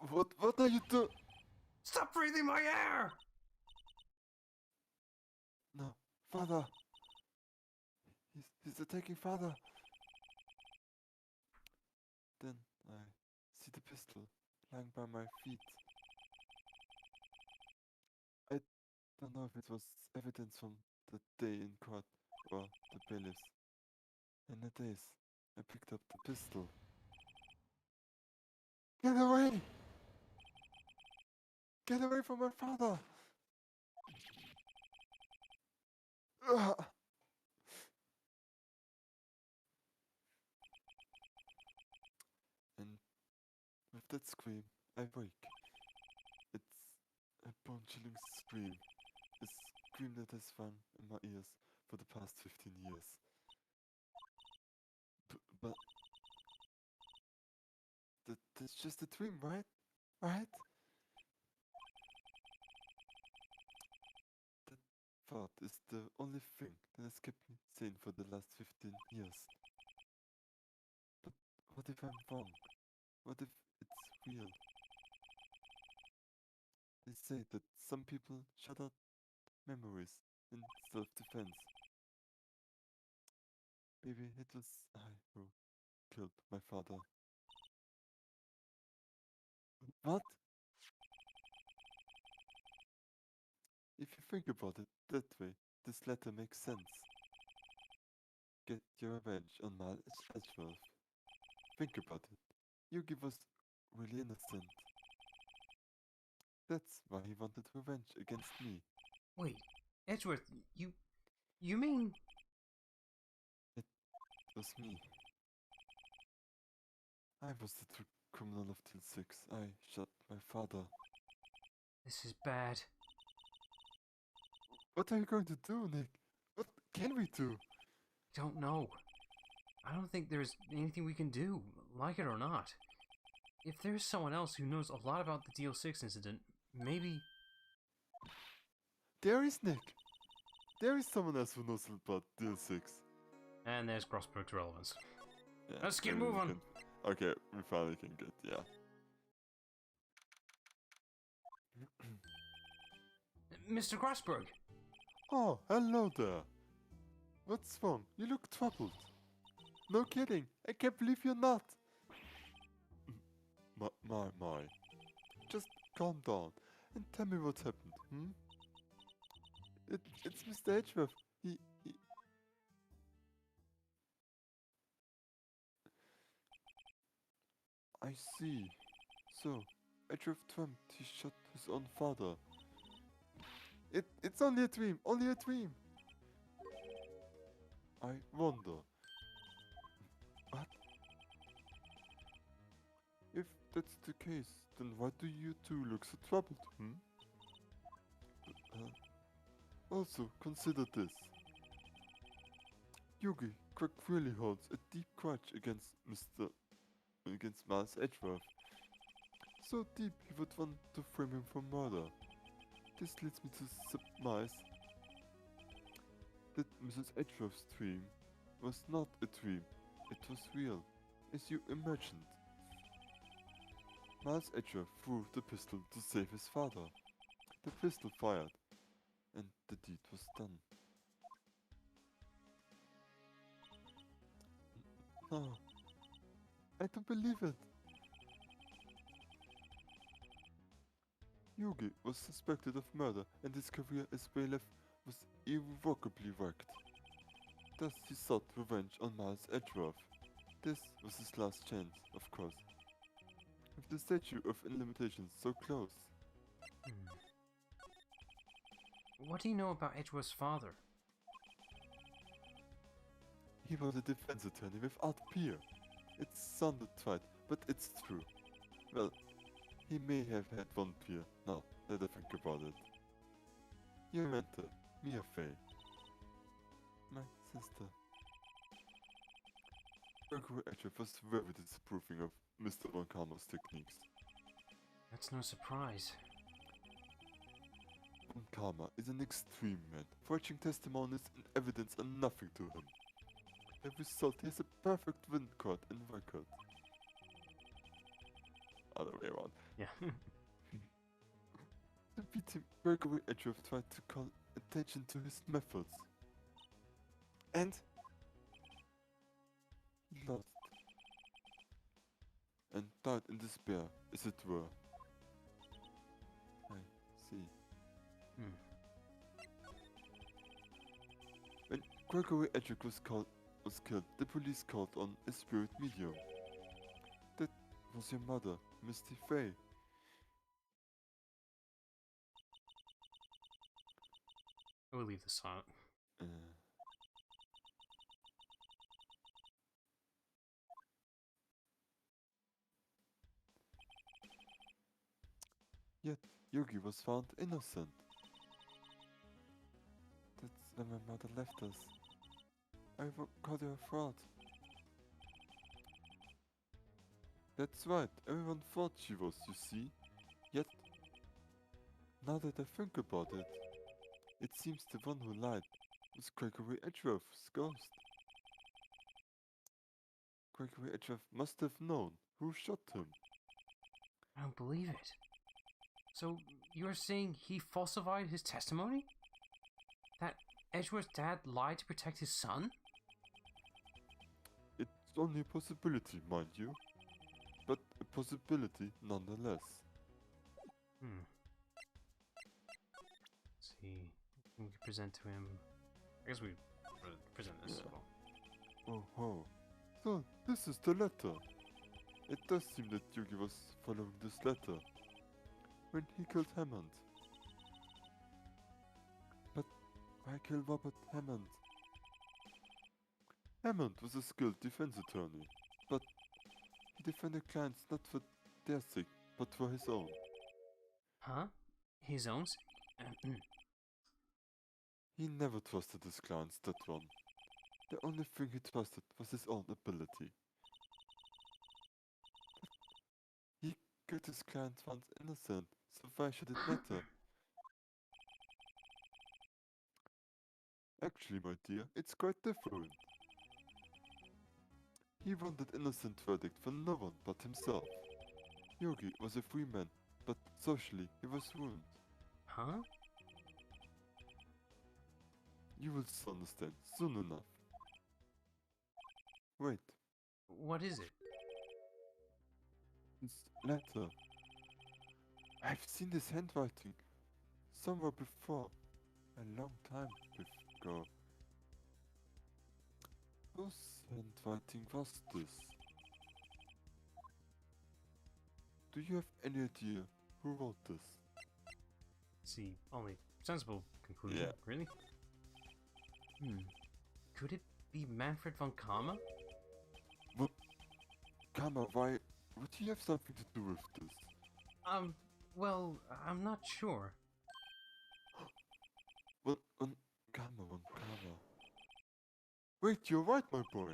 S2: What are you doing?
S4: Stop breathing my air!
S2: No, father. He's attacking father. Then I see the pistol lying by my feet. I don't know if it was evidence from the day in court or the bailiffs. In a daze, I picked up the pistol. Get away! Get away from my father! Ah! And with that scream, I wake. It's a bone-chilling scream. A scream that has run in my ears for the past 15 years. But that's just a dream, right? Right? That thought is the only thing that has kept me sane for the last 15 years. But what if I'm wrong? What if it's real? They say that some people shut out memories in self-defense. Maybe it was I who killed my father. What? If you think about it that way, this letter makes sense. Get your revenge on Miles Edgeworth. Think about it. You give us really innocent. That's why he wanted revenge against me.
S1: Wait, Edgeworth, you mean?
S2: It was me. I was the true criminal of Till 6. I shot my father.
S1: This is bad.
S2: What are you going to do, Nick? What can we do?
S1: Don't know. I don't think there's anything we can do, like it or not. If there's someone else who knows a lot about the DL6 incident, maybe...
S2: There is Nick. There is someone else who knows about Till 6.
S1: And there's Crossbrook's relevance.
S2: Yeah,
S1: Let's get
S2: maybe we
S1: moving.
S2: Okay, we finally can get, yeah.
S1: Mr. Crossbrook!
S2: Oh, hello there. What's wrong? You look troubled. No kidding, I can't believe you're not. My. Just calm down and tell me what happened, It's Mr. Edgeworth. He... I see. So, Edgeworth dreamt he shot his own father. It's only a dream, only a dream. I wonder. What? If that's the case, then why do you two look so troubled, Also, consider this. Yugi Quick really holds a deep grudge against Miles Edgeworth. So deep he would want to frame him for murder. This leads me to surmise that Mrs. Edgeworth's dream was not a dream, it was real, as you imagined. Miles Edgeworth threw the pistol to save his father. The pistol fired, and the deed was done. No, I don't believe it. Yugi was suspected of murder, and his career as bailiff was irrevocably wrecked. Thus he sought revenge on Miles Edgeworth. This was his last chance, of course. With the statute of limitations so close.
S1: What do you know about Edgeworth's father?
S2: He was a defense attorney without peer. It sounded right, but it's true. Well, he may have had one peer, now that I think about it. Your mentor, Mia Fey. My sister. Gregory Edgeworth was very disapproving of Mr. Von Karma's techniques.
S1: That's no surprise.
S2: Von Karma is an extreme man, forging testimonies and evidence are nothing to him. The result, he has a perfect win card and record. Other way around.
S1: Yeah.
S2: To beat him, Gregory Edgeworth tried to call attention to his methods. And he lost. And died in despair, as it were. I see.
S1: Hmm.
S2: When Gregory Edgeworth was killed, the police called on a spirit medium. That was your mother, Misty Fey.
S1: I will leave this silent.
S2: Yet, Yogi was found innocent. That's when my mother left us. I called her a fraud. That's right, everyone thought she was, you see. Yet, now that I think about it, it seems the one who lied was Gregory Edgeworth's ghost. Gregory Edgeworth must have known who shot him.
S1: I don't believe it. So, you're saying he falsified his testimony? That Edgeworth's dad lied to protect his son?
S2: It's only a possibility, mind you. But a possibility nonetheless.
S1: Let's see. We can present to him. I guess we present this as well.
S2: Oh ho. So, this is the letter. It does seem that Yugi was following this letter when he killed Hammond. But why kill Robert Hammond? Hammond was a skilled defense attorney, but he defended clients not for their sake, but for his own.
S1: Huh? His own?
S2: He never trusted his clients, that one. The only thing he trusted was his own ability. But he got his client found innocent, so why should it matter? Actually, my dear, it's quite different. He wanted innocent verdict for no one but himself. Yogi was a free man, but socially he was ruined.
S1: Huh?
S2: You will understand soon enough. Wait,
S1: What is it?
S2: this letter. I've seen this handwriting somewhere before, a long time ago. Whose handwriting was this? Do you have any idea who wrote this?
S1: See, only sensible conclusion,
S2: Yeah.
S1: really? Could it be Manfred von Karma?
S2: What? Karma, why would he have something to do with this?
S1: Well, I'm not sure.
S2: What on Karma, Von Karma? Wait, you're right, my boy.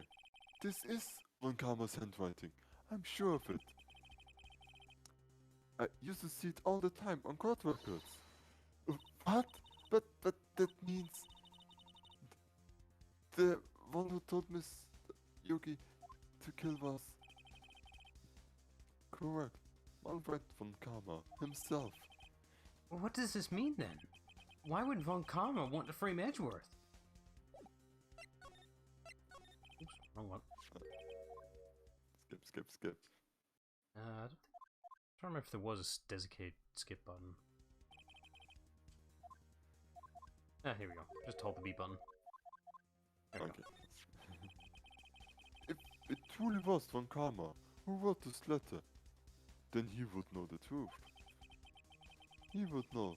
S2: This is Von Karma's handwriting. I'm sure of it. I used to see it all the time on court records. What? But that means the one who told Miss Yogi to kill was correct. Manfred von Karma himself.
S1: What does this mean then? Why would von Karma want to frame Edgeworth? Oops, wrong one.
S2: Skip.
S1: I don't remember if there was a designated skip button. Ah, here we go. Just hold the B button. There we
S2: Okay. If it truly was von Karma who wrote this letter, then he would know the truth. He would know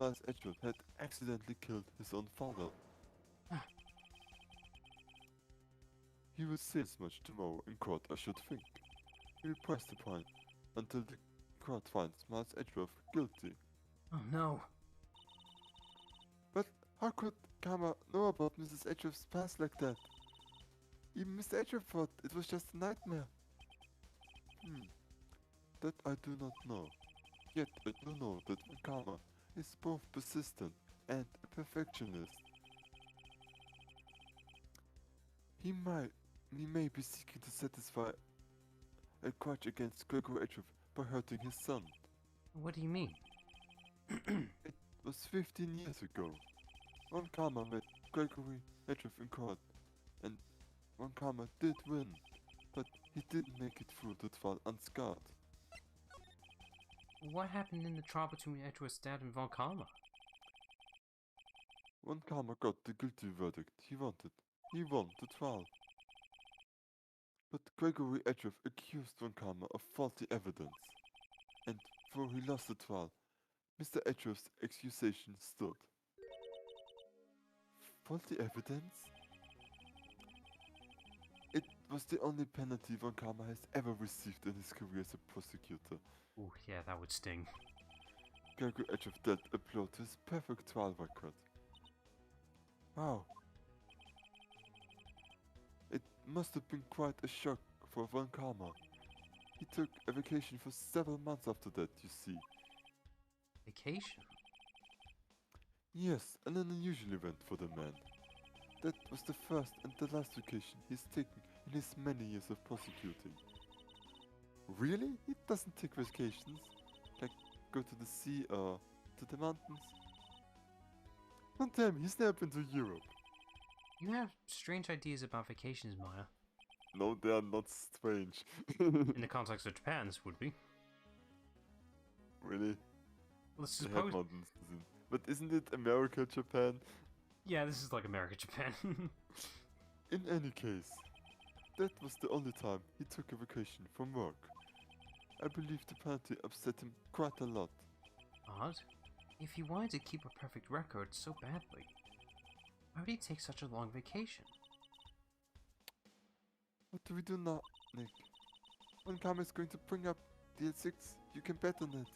S2: Miles Edgeworth had accidentally killed his own father. He will say as much tomorrow in court, I should think. He will press the point until the court finds Miles Edgeworth guilty.
S1: Oh no.
S2: But how could Karma know about Mrs. Edgeworth's past like that? Even Mr. Edgeworth thought it was just a nightmare. That I do not know. Yet I do know that Karma is both persistent and a perfectionist. He may be seeking to satisfy a grudge against Gregory Edgeworth by hurting his son.
S1: What do you mean?
S2: It was 15 years ago. One Karma met Gregory Edgeworth in court, and one Karma did win, but he didn't make it through the trial unscarred.
S1: What happened in the trial between Edgeworth's dad and Von Karma?
S2: One Karma got the guilty verdict he wanted. He won the trial. But Gregory Edgeworth accused Von Karma of faulty evidence, and though he lost the trial, Mr. Edgeworth's accusation stood. Faulty evidence? It was the only penalty Von Karma has ever received in his career as a prosecutor.
S1: Ooh, yeah, that would sting.
S2: Gregory Edgeworth dealt a blow to his perfect trial record. Wow. It must have been quite a shock for Von Karma. He took a vacation for several months after that, you see.
S1: Vacation?
S2: Yes, an unusual event for the man. That was the first and the last vacation he's taken in his many years of prosecuting. Really? He doesn't take vacations? Like go to the sea or to the mountains? Don't tell me, he's never been to Europe.
S1: You have strange ideas about vacations, Maya.
S2: No, they are not strange.
S1: In the context of Japan, this would be.
S2: Really?
S1: Let's
S2: They have
S1: suppose.
S2: mountains, but isn't it America, Japan?
S1: Yeah, this is like America, Japan.
S2: In any case, that was the only time he took a vacation from work. I believe the penalty upset him quite a lot.
S1: Odd. If he wanted to keep a perfect record so badly, why would he take such a long vacation?
S2: What do we do now, Nick? When Karma is going to bring up DL6, you can bet on it.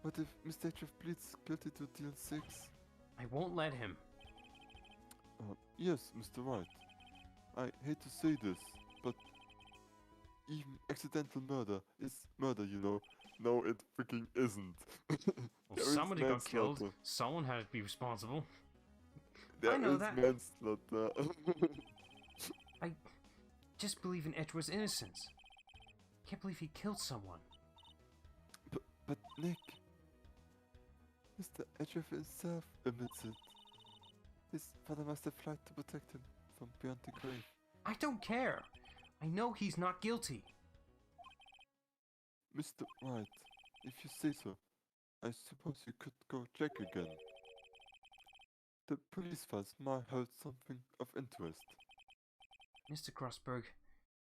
S2: What if Mr. Edgeworth pleads guilty to DL6?
S1: I won't let him.
S2: Yes, Mr. Wright. I hate to say this, but even accidental murder is murder, you know. No, it freaking isn't.
S1: Well,
S2: There is
S1: somebody got killed.
S2: manslaughter.
S1: Someone had to be responsible.
S2: There
S1: know
S2: is
S1: that.
S2: manslaughter.
S1: I just believe in Edgeworth's innocence. Can't believe he killed someone.
S2: But Nick, Mr. Edgeworth himself admits it. His father must have tried to protect him from beyond the grave.
S1: I don't care. I know he's not guilty.
S2: Mr. Wright, if you say so, I suppose you could go check again. The police files might hold something of interest.
S1: Mr. Crossberg,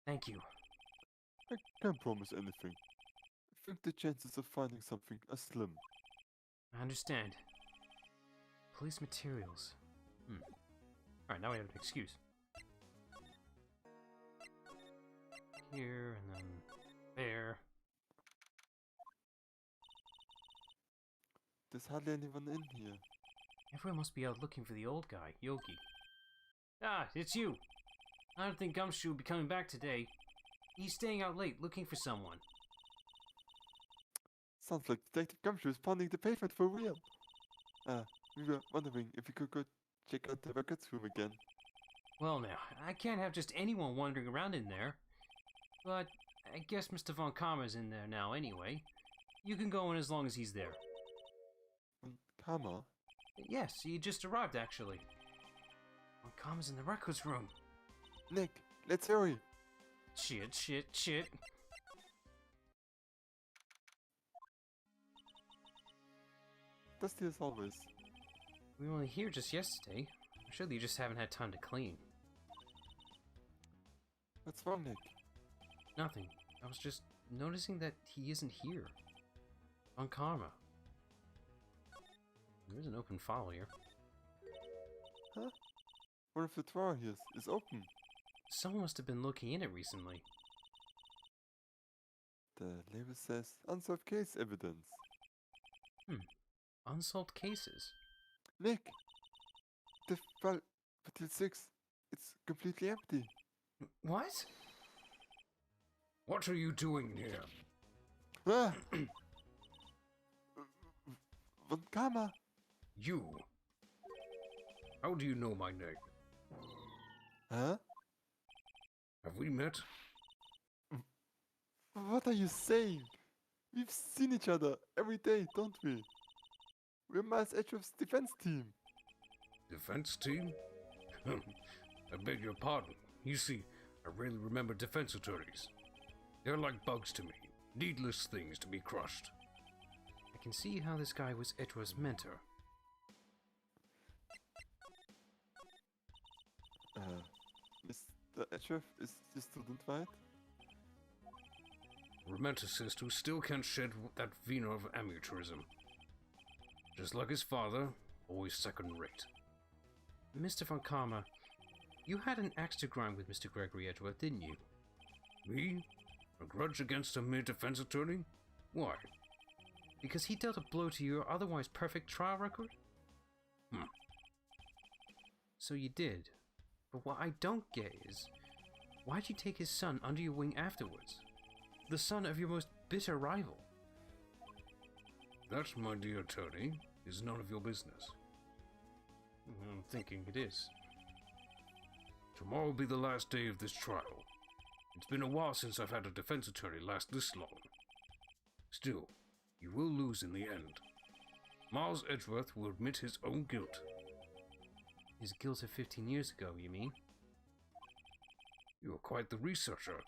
S1: thank you.
S2: I can't promise anything. I think the chances of finding something are slim.
S1: I understand. Police materials. Alright, now we have an excuse. Here, and then there.
S2: There's hardly anyone in here.
S1: Everyone must be out looking for the old guy, Yogi. Ah, it's you! I don't think Gumshoe will be coming back today. He's staying out late looking for someone.
S2: Sounds like Detective Gumshoe is pounding the pavement for real. We were wondering if we could go check out the records room again.
S1: Well now, I can't have just anyone wandering around in there. But I guess Mr. Von Karma's in there now anyway. You can go in as long as he's there.
S2: Karma?
S1: Yes, he just arrived actually. Von Karma's in the records room.
S2: Nick, let's hurry!
S1: Shit.
S2: Dusty as always.
S1: We were only here just yesterday. I'm sure that you just haven't had time to clean.
S2: What's wrong, Nick?
S1: Nothing. I was just noticing that he isn't here. On Karma. There's an open file here.
S2: Huh? One of the drawer here is open.
S1: Someone must have been looking in it recently.
S2: The label says unsolved case evidence.
S1: Unsolved cases.
S2: Nick! The file for till 6, it's completely empty.
S1: What?
S3: What are you doing here?
S2: Ah! Von Karma!
S3: You. How do you know my name?
S2: Huh?
S3: Have we met?
S2: What are you saying? We've seen each other every day, don't we? We're Miles Edgeworth's defense team.
S3: Defense team? I beg your pardon. You see, I rarely remember defense attorneys. They're like bugs to me. Needless things to be crushed.
S1: I can see how this guy was Edgeworth's mentor.
S2: Mr. Edgeworth is your student, right?
S3: Romanticist who still can't shed that veneer of amateurism. Just like his father, always second rate.
S1: Mr. Von Karma, you had an axe to grind with Mr. Gregory Edgeworth, didn't you?
S3: Me? A grudge against a mere defense attorney? Why?
S1: Because he dealt a blow to your otherwise perfect trial record? So you did. But what I don't get is, why'd you take his son under your wing afterwards? The son of your most bitter rival.
S3: That, my dear attorney, is none of your business.
S1: I'm thinking it is.
S3: Tomorrow will be the last day of this trial. It's been a while since I've had a defense attorney last this long. Still, you will lose in the end. Miles Edgeworth will admit his own guilt.
S1: His guilt of 15 years ago, you mean?
S3: You're quite the researcher.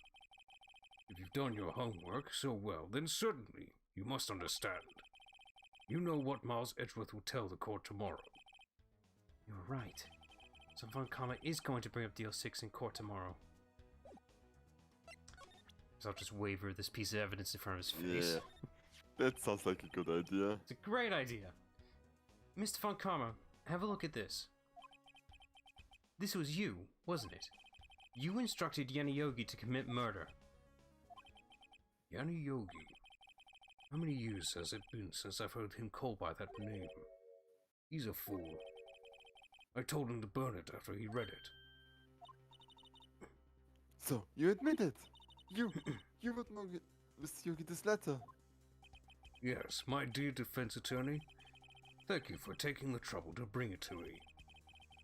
S3: If you've done your homework so well, then certainly you must understand. You know what Miles Edgeworth will tell the court tomorrow.
S1: You're right. So Von Karma is going to bring up Deal 6 in court tomorrow. So I'll just waver this piece of evidence in front of his face.
S2: Yeah. That sounds like a good idea.
S1: It's a great idea. Mr. Von Karma, have a look at this. This was you, wasn't it? You instructed Yanni Yogi to commit murder.
S3: Yanni Yogi. How many years has it been since I've heard him called by that name? He's a fool. I told him to burn it after he read it.
S2: So, you admit it? You wrote Mr. Yogi this letter?
S3: Yes, my dear defense attorney. Thank you for taking the trouble to bring it to me.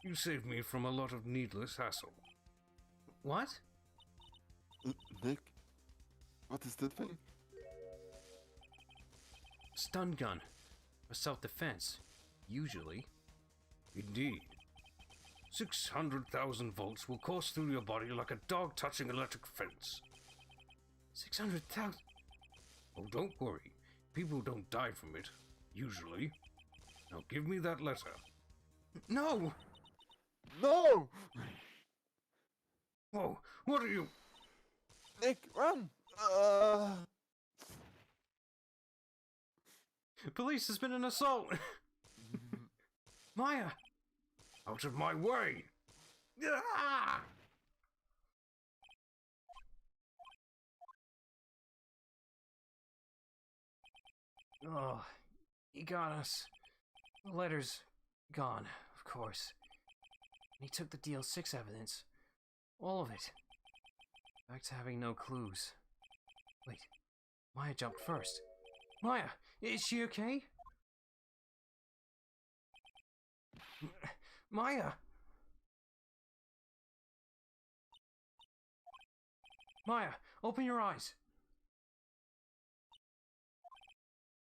S3: You saved me from a lot of needless hassle.
S1: What?
S2: Nick? What is that thing?
S1: Stun gun. For self-defense. Usually.
S3: Indeed. 600,000 volts will course through your body like a dog touching electric fence.
S1: 600,000?
S3: Oh, don't worry. People don't die from it, usually. Now give me that letter.
S1: No!
S2: No!
S3: Whoa, what are you...
S2: Nick, run!
S1: Police, there's been an assault! Maya!
S3: Out of my way!
S1: Ah! Oh, he got us. The letter's gone, of course. And he took the Deal 6 evidence. All of it. Back to having no clues. Wait, Maya jumped first. Maya, is she okay? Maya! Maya, open your eyes!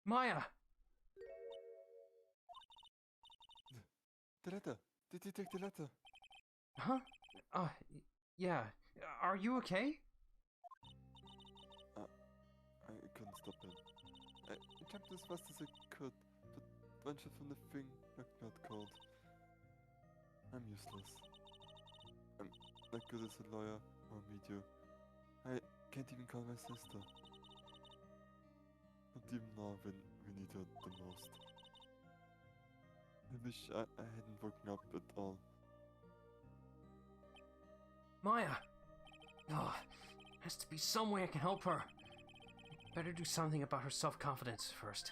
S1: Maya!
S2: The letter. Did you take the letter?
S1: Huh? Yeah. Are you okay?
S2: I couldn't stop him. I jumped as fast as I could, but bunch from the thing knocked me out cold. I'm useless. I'm not good as a lawyer or media. I can't even call my sister. Not even now when we need her the most. I wish I hadn't woken up at all.
S1: Maya! Oh, has to be some way I can help her. Better do something about her self-confidence first.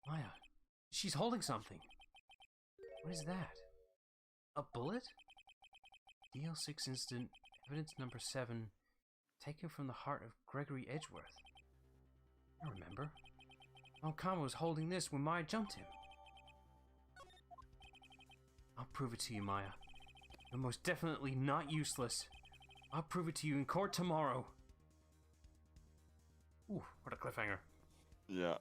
S1: Maya, she's holding something. What is that? A bullet? DL6 incident, evidence number 7, taken from the heart of Gregory Edgeworth. I remember. Alcama was holding this when Maya jumped him. I'll prove it to you, Maya. You're most definitely not useless. I'll prove it to you in court tomorrow. Ooh, what a cliffhanger.
S2: Yeah.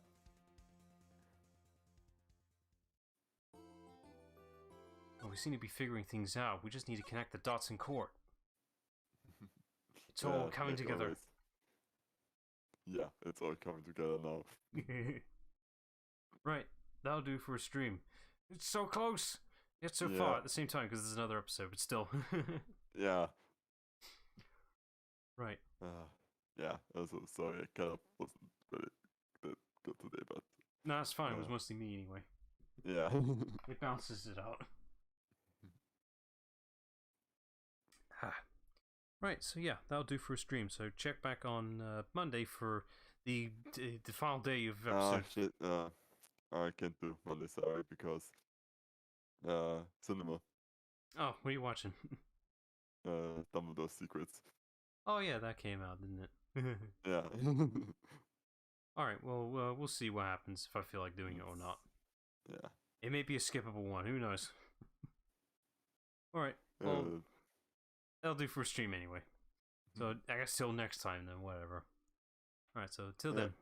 S1: Well, we seem to be figuring things out. We just need to connect the dots in court. It's all coming
S2: like
S1: together.
S2: always. Yeah, it's all coming together now.
S1: Right, that'll do for a stream. It's so close! Yet so far at the same time, because there's another episode, but still.
S2: Yeah.
S1: Right.
S2: Yeah, also sorry, I kind of wasn't really that good today, but
S1: No, it's fine. It was mostly me anyway.
S2: yeah.
S1: It balances it out. Right, so yeah, that'll do for a stream. So check back on Monday for the final day of episode.
S2: Shit, I can't do Monday, sorry, because cinema,
S1: Oh, what are you watching?
S2: Dumbledore's Secrets.
S1: Oh yeah, that came out, didn't it?
S2: Yeah.
S1: Alright, well, we'll see what happens if I feel like doing it or not.
S2: Yeah.
S1: It may be a skippable one, who knows? Alright, well, that'll do for a stream anyway. So I guess till next time then, whatever. Alright, so till then,